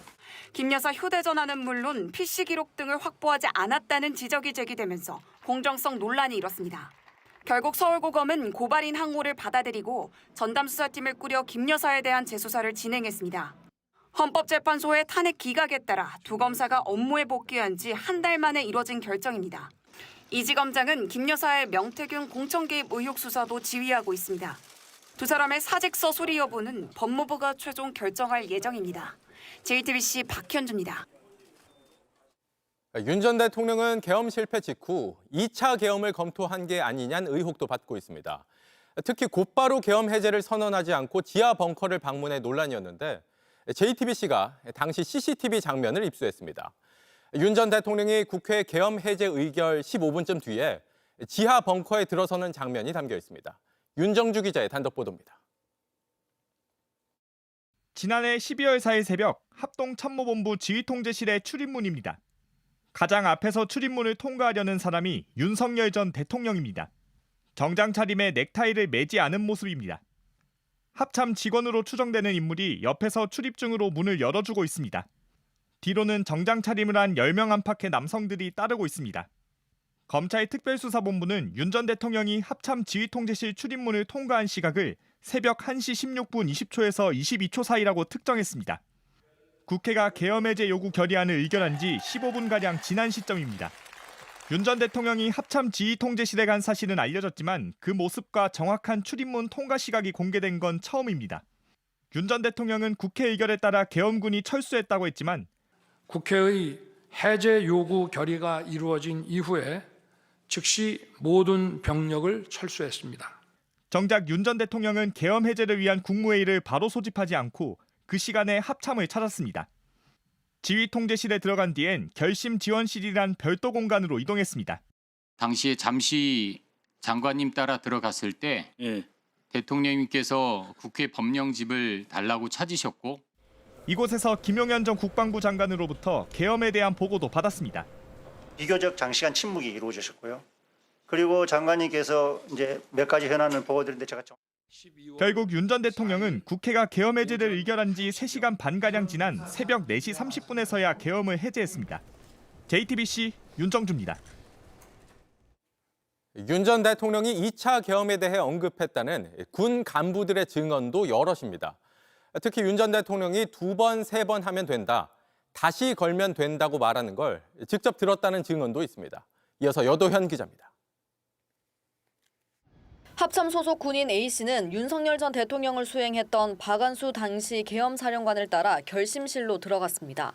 김 여사 휴대전화는 물론 PC 기록 등을 확보하지 않았다는 지적이 제기되면서 공정성 논란이 일었습니다. 결국 서울고검은 고발인 항고를 받아들이고 전담수사팀을 꾸려 김 여사에 대한 재수사를 진행했습니다. 헌법재판소의 탄핵 기각에 따라 두 검사가 업무에 복귀한 지 한 달 만에 이뤄진 결정입니다. 이지검장은 김 여사의 명태균 공천 개입 의혹 수사도 지휘하고 있습니다. 두 사람의 사직서 수리 여부는 법무부가 최종 결정할 예정입니다. JTBC 박현주입니다. 윤 전 대통령은 계엄 실패 직후 2차 계엄을 검토한 게 아니냐는 의혹도 받고 있습니다. 특히 곧바로 계엄 해제를 선언하지 않고 지하 벙커를 방문해 논란이었는데 JTBC가 당시 CCTV 장면을 입수했습니다. 윤 전 대통령이 국회 계엄 해제 의결 15분쯤 뒤에 지하 벙커에 들어서는 장면이 담겨 있습니다. 윤정주 기자의 단독 보도입니다. 지난해 12월 4일 새벽 합동참모본부 지휘통제실의 출입문입니다. 가장 앞에서 출입문을 통과하려는 사람이 윤석열 전 대통령입니다. 정장 차림에 넥타이를 매지 않은 모습입니다. 합참 직원으로 추정되는 인물이 옆에서 출입증으로 문을 열어주고 있습니다. 뒤로는 정장 차림을 한 10명 안팎의 남성들이 따르고 있습니다. 검찰 특별수사본부는 윤 전 대통령이 합참 지휘통제실 출입문을 통과한 시각을 새벽 1시 16분 20초에서 22초 사이라고 특정했습니다. 국회가 계엄 해제 요구 결의안을 의결한 지 15분가량 지난 시점입니다. 윤 전 대통령이 합참 지휘통제실에 간 사실은 알려졌지만 그 모습과 정확한 출입문 통과 시각이 공개된 건 처음입니다. 윤 전 대통령은 국회 의결에 따라 계엄군이 철수했다고 했지만 국회의 해제 요구 결의가 이루어진 이후에 즉시 모든 병력을 철수했습니다. 정작 윤 전 대통령은 계엄 해제를 위한 국무회의를 바로 소집하지 않고 그 시간에 합참을 찾았습니다. 지휘통제실에 들어간 뒤엔 결심지원실이란 별도 공간으로 이동했습니다. 당시에 잠시 장관님 따라 들어갔을 때 대통령님께서 국회 법령집을 달라고 찾으셨고 이곳에서 김용현 전 국방부 장관으로부터 계엄에 대한 보고도 받았습니다. 비교적 장시간 침묵이 이루어졌고요. 그리고 장관님께서 이제 몇 가지 현안을 보고드렸는데 제가 결국 윤 전 대통령은 국회가 계엄 해제를 의결한 지 3시간 반가량 지난 새벽 4시 30분에서야 계엄을 해제했습니다. JTBC 윤정주입니다. 윤 전 대통령이 2차 계엄에 대해 언급했다는 군 간부들의 증언도 여럿입니다. 특히 윤 전 대통령이 2번, 3번 하면 된다, 다시 걸면 된다고 말하는 걸 직접 들었다는 증언도 있습니다. 이어서 여도현 기자입니다. 합참 소속 군인 A씨는 윤석열 전 대통령을 수행했던 박안수 당시 계엄사령관을 따라 결심실로 들어갔습니다.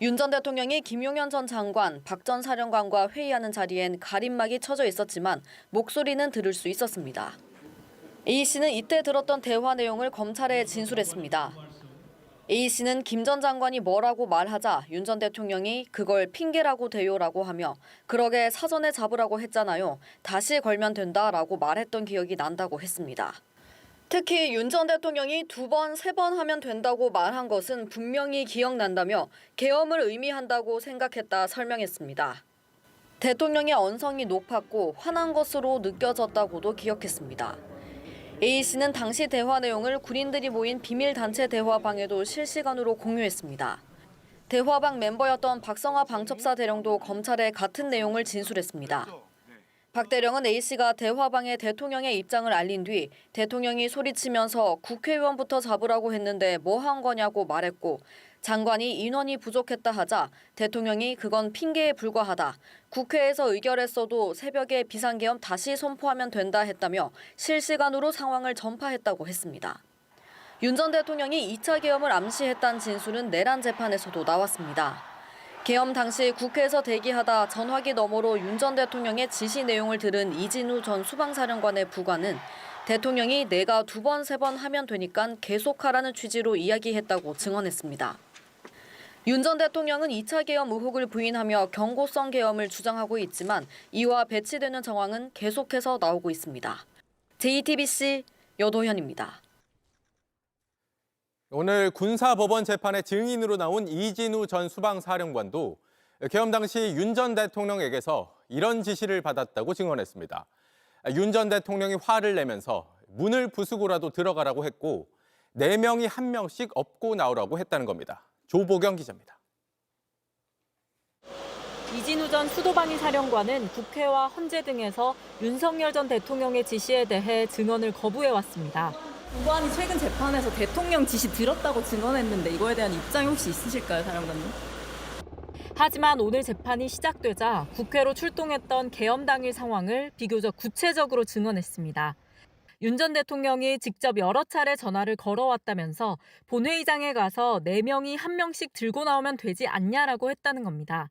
윤 전 대통령이 김용현 전 장관, 박 전 사령관과 회의하는 자리엔 가림막이 쳐져 있었지만 목소리는 들을 수 있었습니다. A씨는 이때 들었던 대화 내용을 검찰에 진술했습니다. A씨는 김 전 장관이 뭐라고 말하자 윤 전 대통령이 그걸 핑계라고 돼요라고 하며 그러게 사전에 잡으라고 했잖아요. 다시 걸면 된다라고 말했던 기억이 난다고 했습니다. 특히 윤 전 대통령이 2번, 3번 하면 된다고 말한 것은 분명히 기억난다며 계엄을 의미한다고 생각했다 설명했습니다. 대통령의 언성이 높았고 화난 것으로 느껴졌다고도 기억했습니다. A씨는 당시 대화 내용을 군인들이 모인 비밀단체 대화방에도 실시간으로 공유했습니다. 대화방 멤버였던 박성하 방첩사 대령도 검찰에 같은 내용을 진술했습니다. 박 대령은 A씨가 대화방에 대통령의 입장을 알린 뒤 대통령이 소리치면서 국회의원부터 잡으라고 했는데 뭐 한 거냐고 말했고 장관이 인원이 부족했다 하자 대통령이 그건 핑계에 불과하다. 국회에서 의결했어도 새벽에 비상계엄 다시 선포하면 된다 했다며 실시간으로 상황을 전파했다고 했습니다. 윤 전 대통령이 2차 계엄을 암시했다는 진술은 내란 재판에서도 나왔습니다. 계엄 당시 국회에서 대기하다 전화기 너머로 윤 전 대통령의 지시 내용을 들은 이진우 전 수방사령관의 부관은 대통령이 내가 2번, 3번 하면 되니까 계속하라는 취지로 이야기했다고 증언했습니다. 윤 전 대통령은 2차 계엄 의혹을 부인하며 경고성 계엄을 주장하고 있지만 이와 배치되는 정황은 계속해서 나오고 있습니다. JTBC 여도현입니다. 오늘 군사법원 재판에 증인으로 나온 이진우 전 수방사령관도 계엄 당시 윤 전 대통령에게서 이런 지시를 받았다고 증언했습니다. 윤 전 대통령이 화를 내면서 문을 부수고라도 들어가라고 했고 4명이 1명씩 업고 나오라고 했다는 겁니다. 조보경 기자입니다. 이진우 전 수도방위 사령관은 국회와 헌재 등에서 윤석열 전 대통령의 지시에 대해 증언을 거부해왔습니다. 부관이 최근 재판에서 대통령 지시 들었다고 증언했는데 이거에 대한 입장이 혹시 있으실까요, 사령관님? 하지만 오늘 재판이 시작되자 국회로 출동했던 계엄 당일 상황을 비교적 구체적으로 증언했습니다. 윤 전 대통령이 직접 여러 차례 전화를 걸어왔다면서 본회의장에 가서 4명이 1명씩 들고 나오면 되지 않냐라고 했다는 겁니다.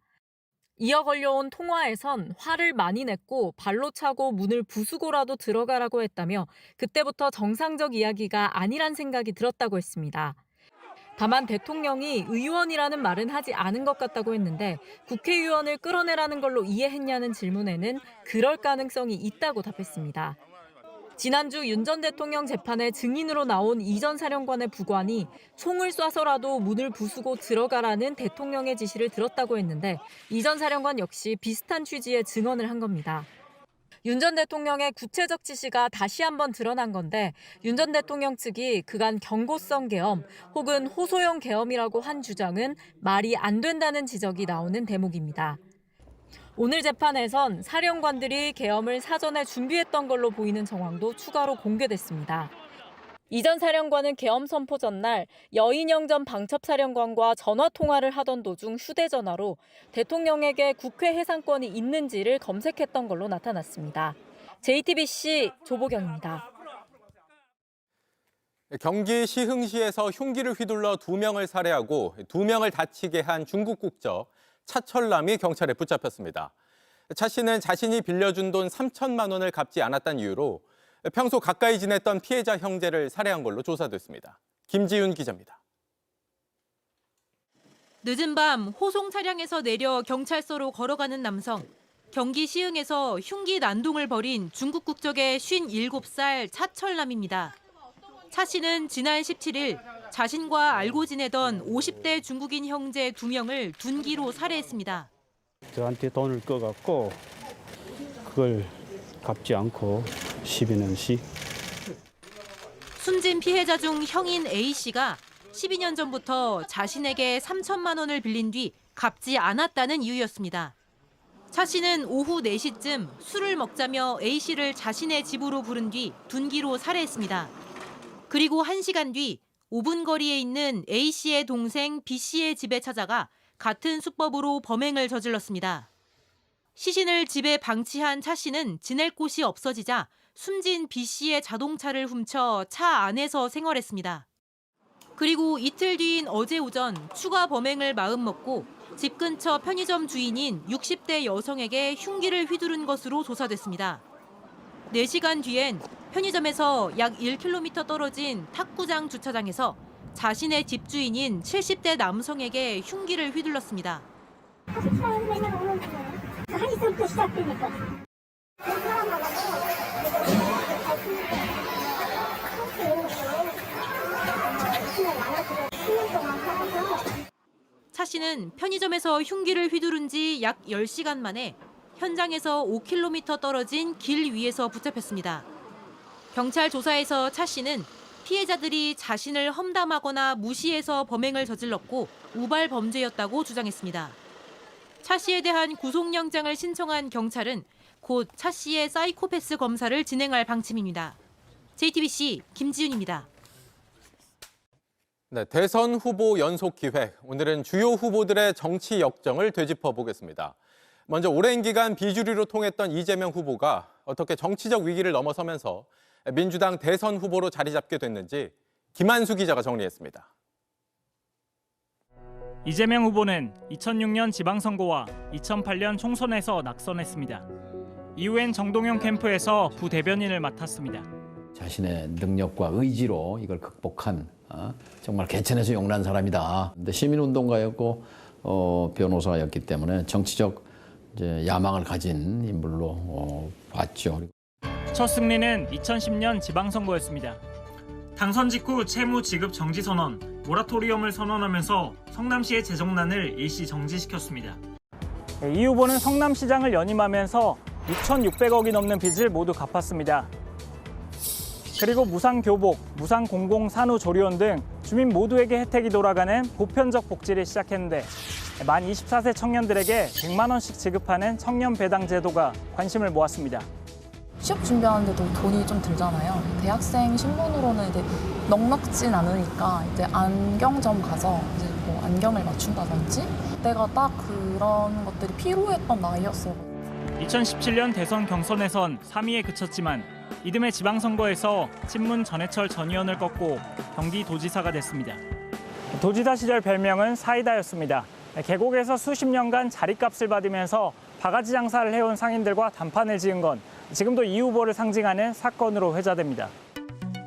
이어 걸려온 통화에선 화를 많이 냈고 발로 차고 문을 부수고라도 들어가라고 했다며 그때부터 정상적 이야기가 아니란 생각이 들었다고 했습니다. 다만 대통령이 의원이라는 말은 하지 않은 것 같다고 했는데 국회의원을 끌어내라는 걸로 이해했냐는 질문에는 그럴 가능성이 있다고 답했습니다. 지난주 윤 전 대통령 재판에 증인으로 나온 이 전 사령관의 부관이 총을 쏴서라도 문을 부수고 들어가라는 대통령의 지시를 들었다고 했는데 이 전 사령관 역시 비슷한 취지의 증언을 한 겁니다. 윤 전 대통령의 구체적 지시가 다시 한번 드러난 건데 윤 전 대통령 측이 그간 경고성 계엄 혹은 호소형 계엄이라고 한 주장은 말이 안 된다는 지적이 나오는 대목입니다. 오늘 재판에선 사령관들이 계엄을 사전에 준비했던 걸로 보이는 정황도 추가로 공개됐습니다. 이 전 사령관은 계엄 선포 전날 여인영 전 방첩사령관과 전화 통화를 하던 도중 휴대전화로 대통령에게 국회 해산권이 있는지를 검색했던 걸로 나타났습니다. JTBC 조보경입니다. 경기 시흥시에서 흉기를 휘둘러 2명을 살해하고 2명을 다치게 한 중국 국적 차철남이 경찰에 붙잡혔습니다. 차 씨는 자신이 빌려준 돈 3천만 원을 갚지 않았다는 이유로 평소 가까이 지냈던 피해자 형제를 살해한 걸로 조사됐습니다. 김지윤 기자입니다. 늦은 밤 호송 차량에서 내려 경찰서로 걸어가는 남성. 경기 시흥에서 흉기 난동을 벌인 중국 국적의 57살 차철남입니다. 차 씨는 지난 17일 자신과 알고 지내던 50대 중국인 형제 2명을 둔기로 살해했습니다. 저한테 돈을 꺼갖고 그걸 갚지 않고 12년씩. 숨진 피해자 중 형인 A씨가 12년 전부터 자신에게 3천만 원을 빌린 뒤 갚지 않았다는 이유였습니다. 차 씨는 오후 4시쯤 술을 먹자며 A씨를 자신의 집으로 부른 뒤 둔기로 살해했습니다. 그리고 1시간 뒤 5분 거리에 있는 A씨의 동생 B씨의 집에 찾아가 같은 수법으로 범행을 저질렀습니다. 시신을 집에 방치한 차 씨는 지낼 곳이 없어지자 숨진 B씨의 자동차를 훔쳐 차 안에서 생활했습니다. 그리고 이틀 뒤인 어제 오전 추가 범행을 마음먹고 집 근처 편의점 주인인 60대 여성에게 흉기를 휘두른 것으로 조사됐습니다. 4시간 뒤엔 편의점에서 약 1km 떨어진 탁구장 주차장에서 자신의 집주인인 70대 남성에게 흉기를 휘둘렀습니다. 차 씨는 편의점에서 흉기를 휘두른 지 약 10시간 만에 현장에서 5km 떨어진 길 위에서 붙잡혔습니다. 경찰 조사에서 차 씨는 피해자들이 자신을 험담하거나 무시해서 범행을 저질렀고 우발 범죄였다고 주장했습니다. 차 씨에 대한 구속영장을 신청한 경찰은 곧 차 씨의 사이코패스 검사를 진행할 방침입니다. JTBC 김지윤입니다. 네, 대선 후보 연속 기획. 오늘은 주요 후보들의 정치 역정을 되짚어 보겠습니다. 먼저 오랜 기간 비주류로 통했던 이재명 후보가 어떻게 정치적 위기를 넘어서면서 민주당 대선 후보로 자리 잡게 됐는지 김한수 기자가 정리했습니다. 이재명 후보는 2006년 지방선거와 2008년 총선에서 낙선했습니다. 이후엔 정동영 캠프에서 부대변인을 맡았습니다. 자신의 능력과 의지로 이걸 극복한 정말 개천에서 용난 사람이다. 근데 시민운동가였고 변호사였기 때문에 정치적 야망을 가진 인물로 봤죠. 첫 승리는 2010년 지방선거였습니다. 당선 직후 채무 지급 정지 선언, 모라토리엄을 선언하면서 성남시의 재정난을 일시 정지시켰습니다. 이 후보는 성남시장을 연임하면서 6,600억이 넘는 빚을 모두 갚았습니다. 그리고 무상교복, 무상공공산후조리원 등 주민 모두에게 혜택이 돌아가는 보편적 복지를 시작했는데 만 24세 청년들에게 100만 원씩 지급하는 청년 배당 제도가 관심을 모았습니다. 취업 준비하는데도 돈이 좀 들잖아요. 대학생 신분으로는 이제 넉넉진 않으니까 이제 안경점 가서 이제 뭐 안경을 맞춘다든지 그때가 딱 그런 것들이 필요했던 나이였어요. 2017년 대선 경선에선 3위에 그쳤지만 이듬해 지방선거에서 친문 전해철 전 의원을 꺾고 경기도지사가 됐습니다. 도지사 시절 별명은 사이다였습니다. 계곡에서 수십 년간 자리값을 받으면서 바가지 장사를 해온 상인들과 단판을 지은 건 지금도 이 후보를 상징하는 사건으로 회자됩니다.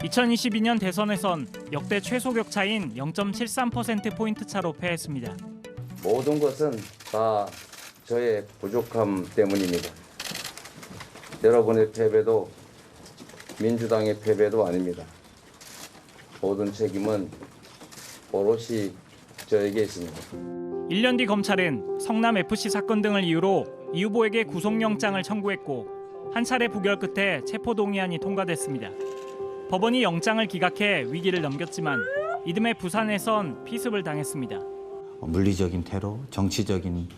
2022년 대선에선 역대 최소 격차인 0.73%포인트 차로 패했습니다. 모든 것은 다 저의 부족함 때문입니다. 여러분의 패배도 민주당의 패배도 아닙니다. 모든 책임은 오롯이 저에게 있습니다. 1년 뒤 검찰은 성남FC 사건 등을 이유로 이 후보에게 구속영장을 청구했고 한 차례 부결 끝에 체포동의안이 통과됐습니다. 법원이 영장을 기각해 위기를 넘겼지만 이듬해 부산에선 피습을 당했습니다. 물리적인 테러, 정치적인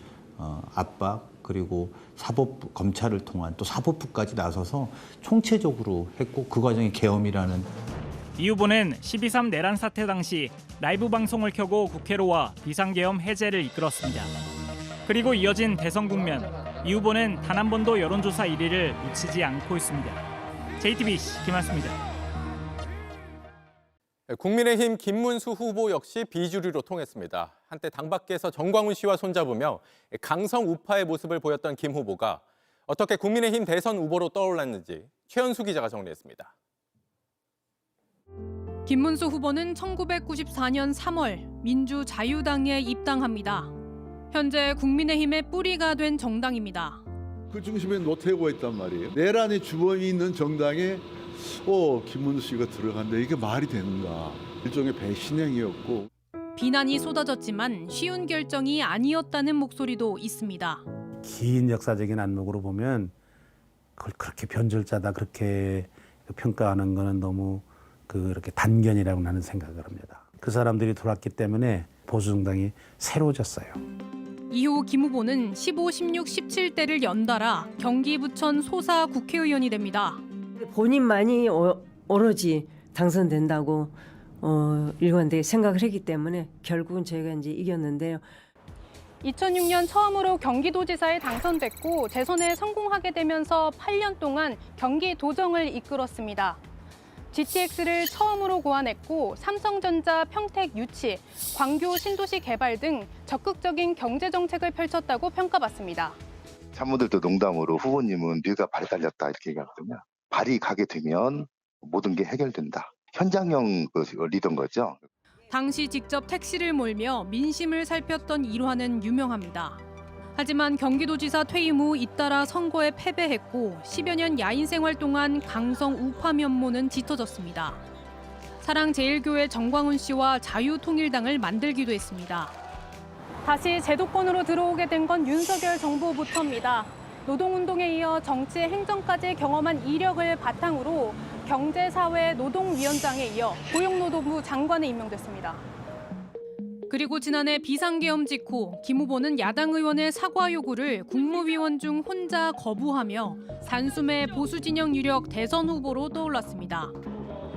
압박, 그리고 사법부, 검찰을 통한 또 사법부까지 나서서 총체적으로 했고 그 과정이 계엄이라는. 이 후보는 12.3 내란 사태 당시 라이브 방송을 켜고 국회로 와 비상계엄 해제를 이끌었습니다. 그리고 이어진 대선 국면, 이 후보는 단 한 번도 여론조사 1위를 놓치지 않고 있습니다. JTBC 김한수입니다. 국민의힘 김문수 후보 역시 비주류로 통했습니다. 한때 당 밖에서 정광훈 씨와 손잡으며 강성 우파의 모습을 보였던 김 후보가 어떻게 국민의힘 대선 후보로 떠올랐는지 최현수 기자가 정리했습니다. 김문수 후보는 1994년 3월 민주자유당에 입당합니다. 현재 국민의힘의 뿌리가 된 정당입니다. 그 중심에 노태우가 있단 말이에요. 내란의 주범이 있는 정당에 김문수 씨가 들어간다. 이게 말이 되는가. 일종의 배신행위였고. 비난이 쏟아졌지만 쉬운 결정이 아니었다는 목소리도 있습니다. 긴 역사적인 안목으로 보면 그걸 그렇게 변절자다 그렇게 평가하는 거는 너무 그렇게 단견이라고 나는 생각을 합니다. 그 사람들이 돌았기 때문에 보수정당이 새로워졌어요. 이후 김 후보는 15, 16, 17대를 연달아 경기 부천 소사 국회의원이 됩니다. 본인만이 오로지 당선된다고 일관되게 생각을 했기 때문에 결국은 저희가 이제 이겼는데요. 2006년 처음으로 경기도지사에 당선됐고 재선에 성공하게 되면서 8년 동안 경기도정을 이끌었습니다. GTX를 처음으로 고안했고 삼성전자 평택 유치, 광교 신도시 개발 등 적극적인 경제 정책을 펼쳤다고 평가받습니다. 참모들도 농담으로 후보님은 뇌가 발이 달렸다 이렇게 얘기하거든요. 발이 가게 되면 모든 게 해결된다. 현장형 리더인 거죠. 당시 직접 택시를 몰며 민심을 살폈던 일화는 유명합니다. 하지만 경기도지사 퇴임 후 잇따라 선거에 패배했고 10여 년 야인 생활 동안 강성 우파 면모는 짙어졌습니다. 사랑제일교회 정광훈 씨와 자유통일당을 만들기도 했습니다. 다시 제도권으로 들어오게 된 건 윤석열 정부부터입니다. 노동운동에 이어 정치 행정까지 경험한 이력을 바탕으로 경제사회 노동위원장에 이어 고용노동부 장관에 임명됐습니다. 그리고 지난해 비상계엄 직후 김 후보는 야당 의원의 사과 요구를 국무위원 중 혼자 거부하며 단숨에 보수진영 유력 대선 후보로 떠올랐습니다.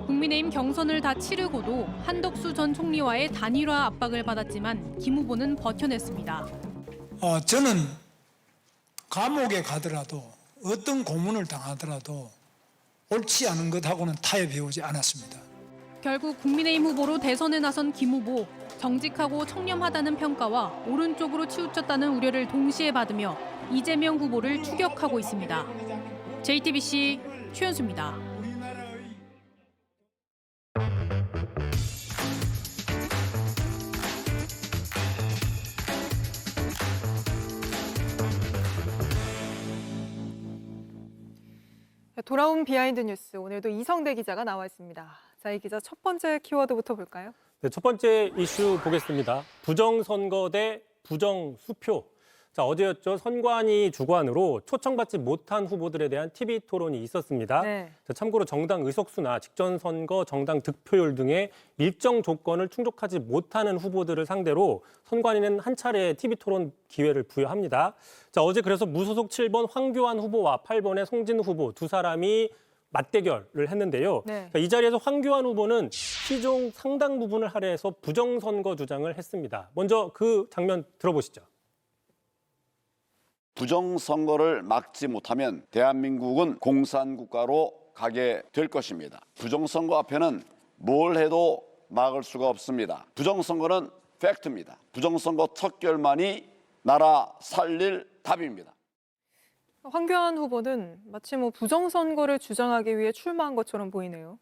국민의힘 경선을 다 치르고도 한덕수 전 총리와의 단일화 압박을 받았지만 김 후보는 버텨냈습니다. 저는 감옥에 가더라도 어떤 고문을 당하더라도 옳지 않은 것하고는 타협해오지 않았습니다. 결국 국민의힘 후보로 대선에 나선 김 후보, 정직하고 청렴하다는 평가와 오른쪽으로 치우쳤다는 우려를 동시에 받으며 이재명 후보를 추격하고 있습니다. JTBC 최현수입니다. 돌아온 비하인드 뉴스, 오늘도 이성대 기자가 나와 있습니다. 자, 이 기자 첫 번째 키워드부터 볼까요? 네, 첫 번째 이슈 보겠습니다. 부정선거 대 부정수표. 자, 어제였죠. 선관위 주관으로 초청받지 못한 후보들에 대한 TV 토론이 있었습니다. 네. 자, 참고로 정당 의석수나 직전선거 정당 득표율 등의 일정 조건을 충족하지 못하는 후보들을 상대로 선관위는 한 차례 TV 토론 기회를 부여합니다. 자, 어제 그래서 무소속 7번 황교안 후보와 8번의 송진 후보 두 사람이 맞대결을 했는데요. 네. 이 자리에서 황교안 후보는 시종 상당 부분을 할애해서 부정선거 주장을 했습니다. 먼저 그 장면 들어보시죠. 부정선거를 막지 못하면 대한민국은 공산국가로 가게 될 것입니다. 부정선거 앞에는 뭘 해도 막을 수가 없습니다. 부정선거는 팩트입니다. 부정선거 척결만이 나라 살릴 답입니다. 황교안 후보는 마치 부정선거를 주장하기 위해 출마한 것처럼 보이네요.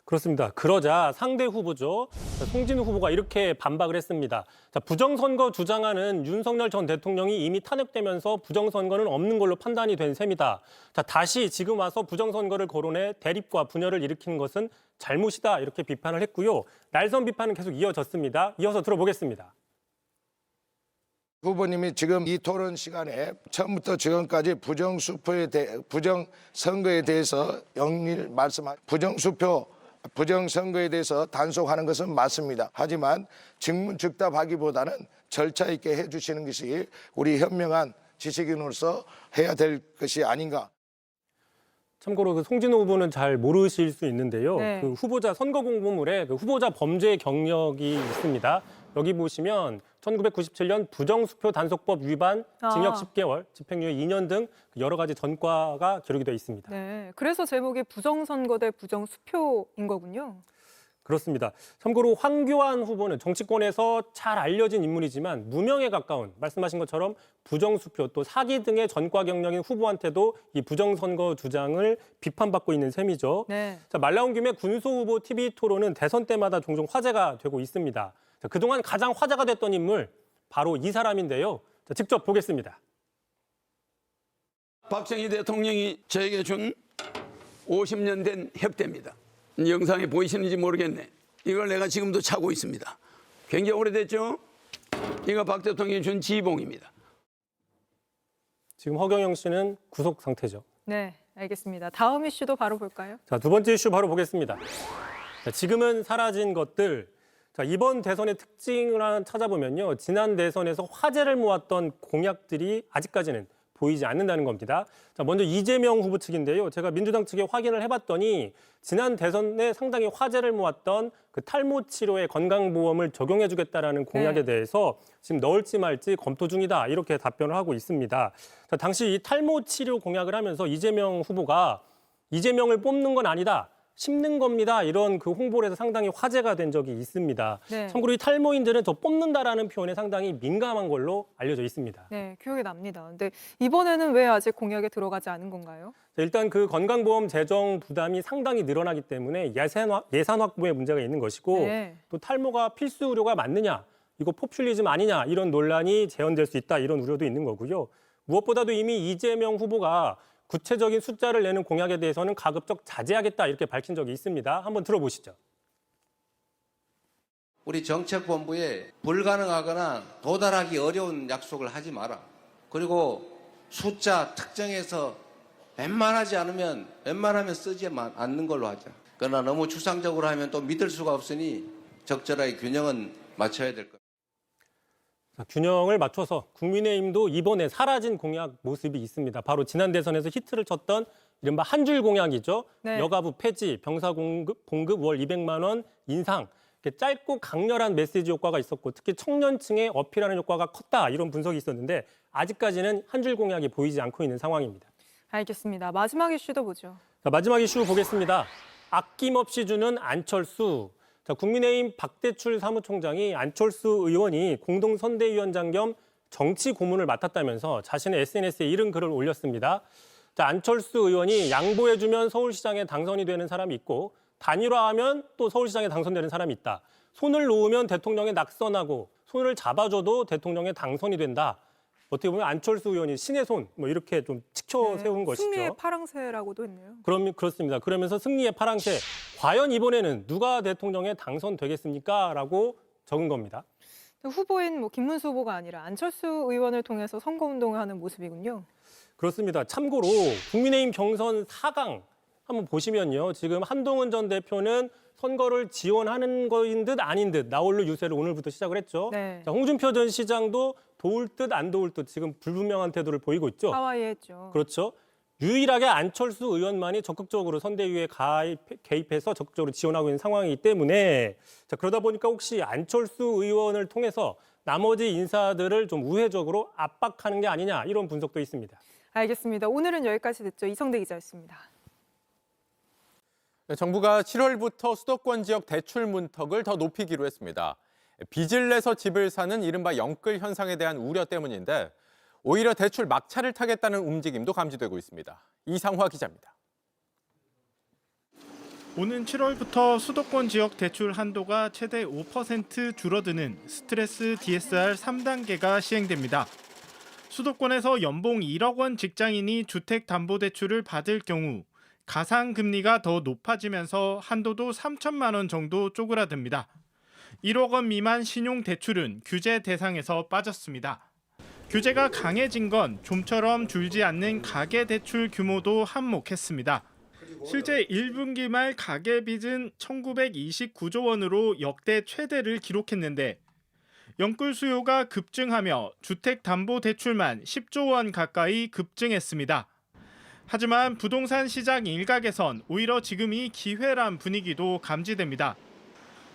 그렇습니다. 그러자 상대 후보죠. 송진우 후보가 이렇게 반박을 했습니다. 자, 부정선거 주장하는 윤석열 전 대통령이 이미 탄핵되면서 부정선거는 없는 걸로 판단이 된 셈이다. 자, 다시 지금 와서 부정선거를 거론해 대립과 분열을 일으키는 것은 잘못이다. 이렇게 비판을 했고요. 날선 비판은 계속 이어졌습니다. 이어서 들어보겠습니다. 후보님이 지금 이 토론 시간에 처음부터 지금까지 부정선거에 대해서 영리를 말씀한 부정선거에 대해서 단속하는 것은 맞습니다. 하지만 직문즉답하기보다는 절차 있게 해주시는 것이 우리 현명한 지식인으로서 해야 될 것이 아닌가. 참고로 그 송진호 후보는 잘 모르실 수 있는데요. 네. 그 후보자 선거 공보물에 그 후보자 범죄 경력이 있습니다. 여기 보시면 1997년 부정수표 단속법 위반, 징역 10개월, 집행유예 2년 등 여러 가지 전과가 기록이 되어 있습니다. 네, 그래서 제목이 부정선거 대 부정수표인 거군요. 그렇습니다. 참고로 황교안 후보는 정치권에서 잘 알려진 인물이지만 무명에 가까운 말씀하신 것처럼 부정수표 또 사기 등의 전과 경력인 후보한테도 이 부정선거 주장을 비판받고 있는 셈이죠. 네. 자, 말 나온 김에 군소 후보 TV 토론은 대선 때마다 종종 화제가 되고 있습니다. 자, 그동안 가장 화제가 됐던 인물 바로 이 사람인데요. 자, 직접 보겠습니다. 박정희 대통령이 저에게 준 50년 된 협대입니다. 영상에 보이시는지 모르겠네. 이걸 내가 지금도 차고 있습니다. 굉장히 오래됐죠? 이거 박 대통령이 준 지봉입니다. 지금 허경영 씨는 구속 상태죠. 네, 알겠습니다. 다음 이슈도 바로 볼까요? 자, 두 번째 이슈 바로 보겠습니다. 자, 지금은 사라진 것들. 자, 이번 대선의 특징을 찾아보면요. 지난 대선에서 화제를 모았던 공약들이 아직까지는 보이지 않는다는 겁니다. 자, 먼저 이재명 후보 측인데요. 제가 민주당 측에 확인을 해봤더니 지난 대선에 상당히 화제를 모았던 그 탈모 치료에 건강보험을 적용해주겠다라는 공약에 대해서 지금 넣을지 말지 검토 중이다. 이렇게 답변을 하고 있습니다. 자, 당시 이 탈모 치료 공약을 하면서 이재명 후보가 이재명을 뽑는 건 아니다. 심는 겁니다. 이런 그 홍보를 해서 상당히 화제가 된 적이 있습니다. 네. 참고로 이 탈모인들은 저 뽑는다라는 표현에 상당히 민감한 걸로 알려져 있습니다. 네, 기억이 납니다. 근데 이번에는 왜 아직 공약에 들어가지 않은 건가요? 일단 그 건강보험 재정 부담이 상당히 늘어나기 때문에 예산 확보에 문제가 있는 것이고 네. 또 탈모가 필수 의료가 맞느냐, 이거 포퓰리즘 아니냐 이런 논란이 재현될 수 있다 이런 우려도 있는 거고요. 무엇보다도 이미 이재명 후보가 구체적인 숫자를 내는 공약에 대해서는 가급적 자제하겠다 이렇게 밝힌 적이 있습니다. 한번 들어보시죠. 우리 정책본부에 불가능하거나 도달하기 어려운 약속을 하지 마라. 그리고 숫자 특정해서 웬만하면 쓰지 않는 걸로 하자. 그러나 너무 추상적으로 하면 또 믿을 수가 없으니 적절하게 균형은 맞춰야 될 것. 균형을 맞춰서 국민의힘도 이번에 사라진 공약 모습이 있습니다. 바로 지난 대선에서 히트를 쳤던 이른바 한 줄 공약이죠. 네. 여가부 폐지, 병사 공급 월 200만 원 인상. 이렇게 짧고 강렬한 메시지 효과가 있었고 특히 청년층에 어필하는 효과가 컸다 이런 분석이 있었는데 아직까지는 한 줄 공약이 보이지 않고 있는 상황입니다. 알겠습니다. 마지막 이슈도 보죠. 자, 마지막 이슈 보겠습니다. 아낌없이 주는 안철수. 자, 국민의힘 박대출 사무총장이 안철수 의원이 공동선대위원장 겸 정치 고문을 맡았다면서 자신의 SNS에 이런 글을 올렸습니다. 자, 안철수 의원이 양보해주면 서울시장에 당선이 되는 사람이 있고 단일화하면 또 서울시장에 당선되는 사람이 있다. 손을 놓으면 대통령에 낙선하고 손을 잡아줘도 대통령에 당선이 된다. 어떻게 보면 안철수 의원이 신의 손 뭐 이렇게 좀 치켜 세운 것이죠. 승리의 파랑새라고도 했네요. 그렇습니다. 그러면서 승리의 파랑새, 과연 이번에는 누가 대통령에 당선되겠습니까? 라고 적은 겁니다. 후보인 김문수 후보가 아니라 안철수 의원을 통해서 선거운동을 하는 모습이군요. 그렇습니다. 참고로 국민의힘 경선 4강 한번 보시면요. 지금 한동훈 전 대표는 선거를 지원하는 거인 듯 아닌 듯 나홀로 유세를 오늘부터 시작을 했죠. 네. 자, 홍준표 전 시장도 도울 듯 안 도울 듯 지금 불분명한 태도를 보이고 있죠. 하와이에 했죠. 그렇죠. 유일하게 안철수 의원만이 적극적으로 선대위에 개입해서 적극적으로 지원하고 있는 상황이기 때문에 자, 그러다 보니까 혹시 안철수 의원을 통해서 나머지 인사들을 좀 우회적으로 압박하는 게 아니냐 이런 분석도 있습니다. 알겠습니다. 오늘은 여기까지 듣죠. 이성대 기자였습니다. 정부가 7월부터 수도권 지역 대출 문턱을 더 높이기로 했습니다. 빚을 내서 집을 사는 이른바 영끌 현상에 대한 우려 때문인데 오히려 대출 막차를 타겠다는 움직임도 감지되고 있습니다. 이상화 기자입니다. 오는 7월부터 수도권 지역 대출 한도가 최대 5% 줄어드는 스트레스 DSR 3단계가 시행됩니다. 수도권에서 연봉 1억 원 직장인이 주택담보대출을 받을 경우 가상금리가 더 높아지면서 한도도 3천만 원 정도 쪼그라듭니다. 1억 원 미만 신용대출은 규제 대상에서 빠졌습니다. 규제가 강해진 건 좀처럼 줄지 않는 가계대출 규모도 한몫했습니다. 실제 1분기 말 가계빚은 1929조 원으로 역대 최대를 기록했는데 영끌 수요가 급증하며 주택담보대출만 10조 원 가까이 급증했습니다. 하지만 부동산 시장 일각에선 오히려 지금이 기회란 분위기도 감지됩니다.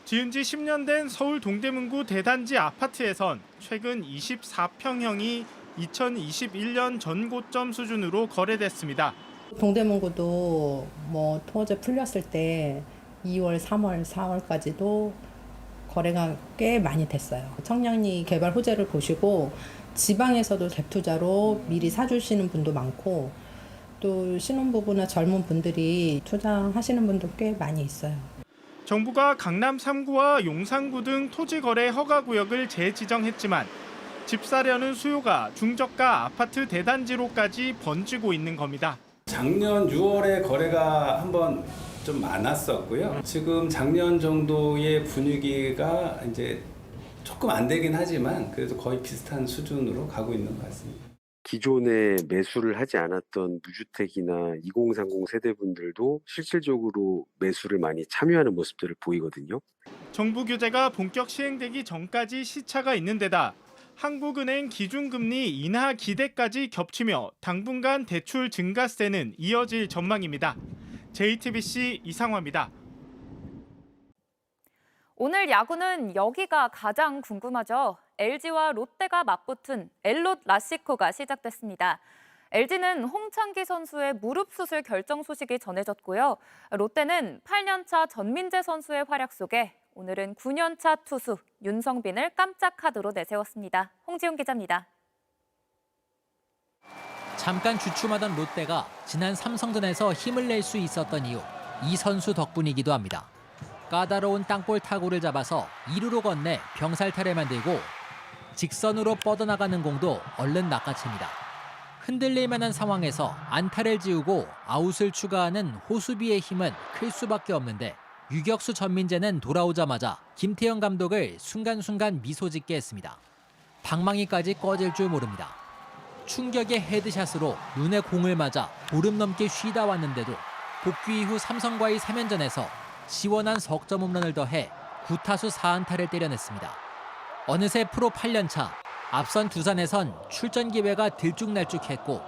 지은 지 10년 된 서울 동대문구 대단지 아파트에선 최근 24평형이 2021년 전고점 수준으로 거래됐습니다. 동대문구도 토지 풀렸을 때 2월, 3월, 4월까지도 거래가 꽤 많이 됐어요. 청량리 개발 호재를 보시고 지방에서도 갭 투자로 미리 사주시는 분도 많고 또 신혼부부나 젊은 분들이 투자하시는 분도 꽤 많이 있어요. 정부가 강남 3구와 용산구 등 토지거래 허가구역을 재지정했지만 집 사려는 수요가 중저가 아파트 대단지로까지 번지고 있는 겁니다. 작년 6월에 거래가 한번 좀 많았었고요. 지금 작년 정도의 분위기가 이제 조금 안 되긴 하지만 그래도 거의 비슷한 수준으로 가고 있는 것 같습니다. 기존에 매수를 하지 않았던 무주택이나 2030 세대분들도 실질적으로 매수를 많이 참여하는 모습들을 보이거든요. 정부 규제가 본격 시행되기 전까지 시차가 있는 데다 한국은행 기준금리 인하 기대까지 겹치며 당분간 대출 증가세는 이어질 전망입니다. JTBC 이상화입니다. 오늘 야구는 여기가 가장 궁금하죠. LG와 롯데가 맞붙은 엘롯 라시코가 시작됐습니다. LG는 홍창기 선수의 무릎 수술 결정 소식이 전해졌고요. 롯데는 8년차 전민재 선수의 활약 속에 오늘은 9년차 투수 윤성빈을 깜짝 카드로 내세웠습니다. 홍지용 기자입니다. 잠깐 주춤하던 롯데가 지난 삼성전에서 힘을 낼 수 있었던 이유, 이 선수 덕분이기도 합니다. 까다로운 땅볼 타구를 잡아서 2루로 건네 병살타를 만들고 직선으로 뻗어나가는 공도 얼른 낚아챕니다. 흔들릴 만한 상황에서 안타를 지우고 아웃을 추가하는 호수비의 힘은 클 수밖에 없는데 유격수 전민재는 돌아오자마자 김태형 감독을 순간순간 미소 짓게 했습니다. 방망이까지 꺼질 줄 모릅니다. 충격의 헤드샷으로 눈에 공을 맞아 보름 넘게 쉬다 왔는데도 복귀 이후 삼성과의 3연전에서 시원한 석점 홈런을 더해 9타수 4안타를 때려냈습니다. 어느새 프로 8년차, 앞선 두산에선 출전 기회가 들쭉날쭉했고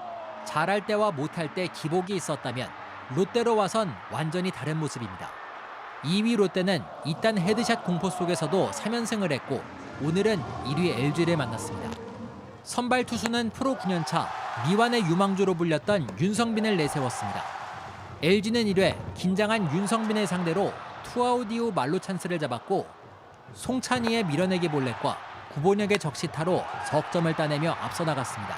잘할 때와 못할 때 기복이 있었다면 롯데로 와선 완전히 다른 모습입니다. 2위 롯데는 이딴 헤드샷 공포 속에서도 3연승을 했고 오늘은 1위 LG를 만났습니다. 선발 투수는 프로 9년차 미완의 유망주로 불렸던 윤성빈을 내세웠습니다. LG는 1회 긴장한 윤성빈을 상대로 투아웃 이후 말로 찬스를 잡았고 송찬희의 밀어내기 볼넷과 구본혁의 적시타로 석점을 따내며 앞서 나갔습니다.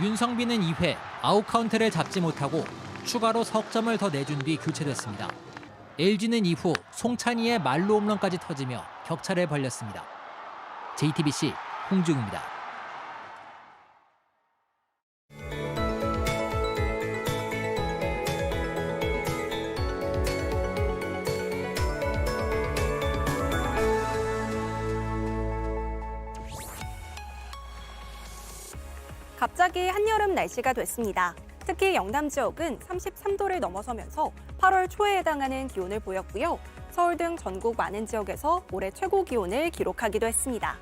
윤성빈은 2회 아웃 카운트를 잡지 못하고 추가로 석점을 더 내준 뒤 교체됐습니다. LG는 이후 송찬희의 말로 홈런까지 터지며 격차를 벌렸습니다. JTBC 홍지웅입니다. 갑자기 한여름 날씨가 됐습니다. 특히 영남 지역은 33도를 넘어서면서 8월 초에 해당하는 기온을 보였고요. 서울 등 전국 많은 지역에서 올해 최고 기온을 기록하기도 했습니다.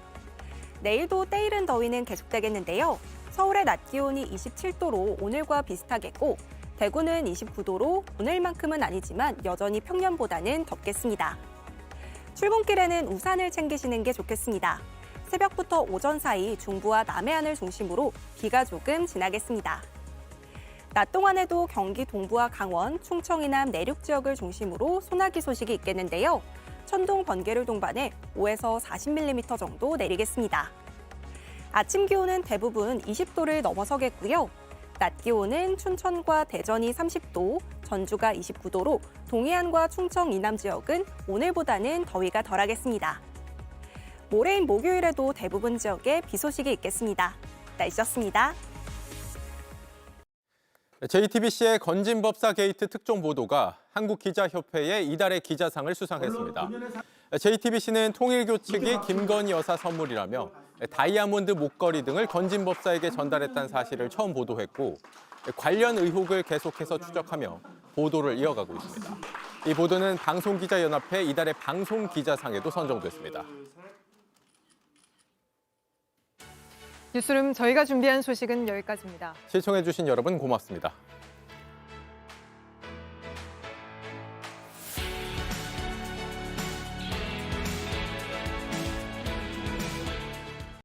내일도 때이른 더위는 계속되겠는데요. 서울의 낮 기온이 27도로 오늘과 비슷하겠고 대구는 29도로 오늘만큼은 아니지만 여전히 평년보다는 덥겠습니다. 출근길에는 우산을 챙기시는 게 좋겠습니다. 새벽부터 오전 사이 중부와 남해안을 중심으로 비가 조금 지나겠습니다. 낮 동안에도 경기 동부와 강원, 충청 이남 내륙 지역을 중심으로 소나기 소식이 있겠는데요. 천둥, 번개를 동반해 5에서 40mm 정도 내리겠습니다. 아침 기온은 대부분 20도를 넘어서겠고요. 낮 기온은 춘천과 대전이 30도, 전주가 29도로 동해안과 충청 이남 지역은 오늘보다는 더위가 덜하겠습니다. 모레인 목요일에도 대부분 지역에 비 소식이 있겠습니다. 날씨였습니다. JTBC의 건진법사 게이트 특종 보도가 한국기자협회의 이달의 기자상을 수상했습니다. JTBC는 통일교측이 김건희 여사 선물이라며 다이아몬드 목걸이 등을 건진법사에게 전달했다는 사실을 처음 보도했고 관련 의혹을 계속해서 추적하며 보도를 이어가고 있습니다. 이 보도는 방송기자연합회 이달의 방송기자상에도 선정됐습니다. 뉴스룸 저희가 준비한 소식은 여기까지입니다. 시청해주신 여러분 고맙습니다.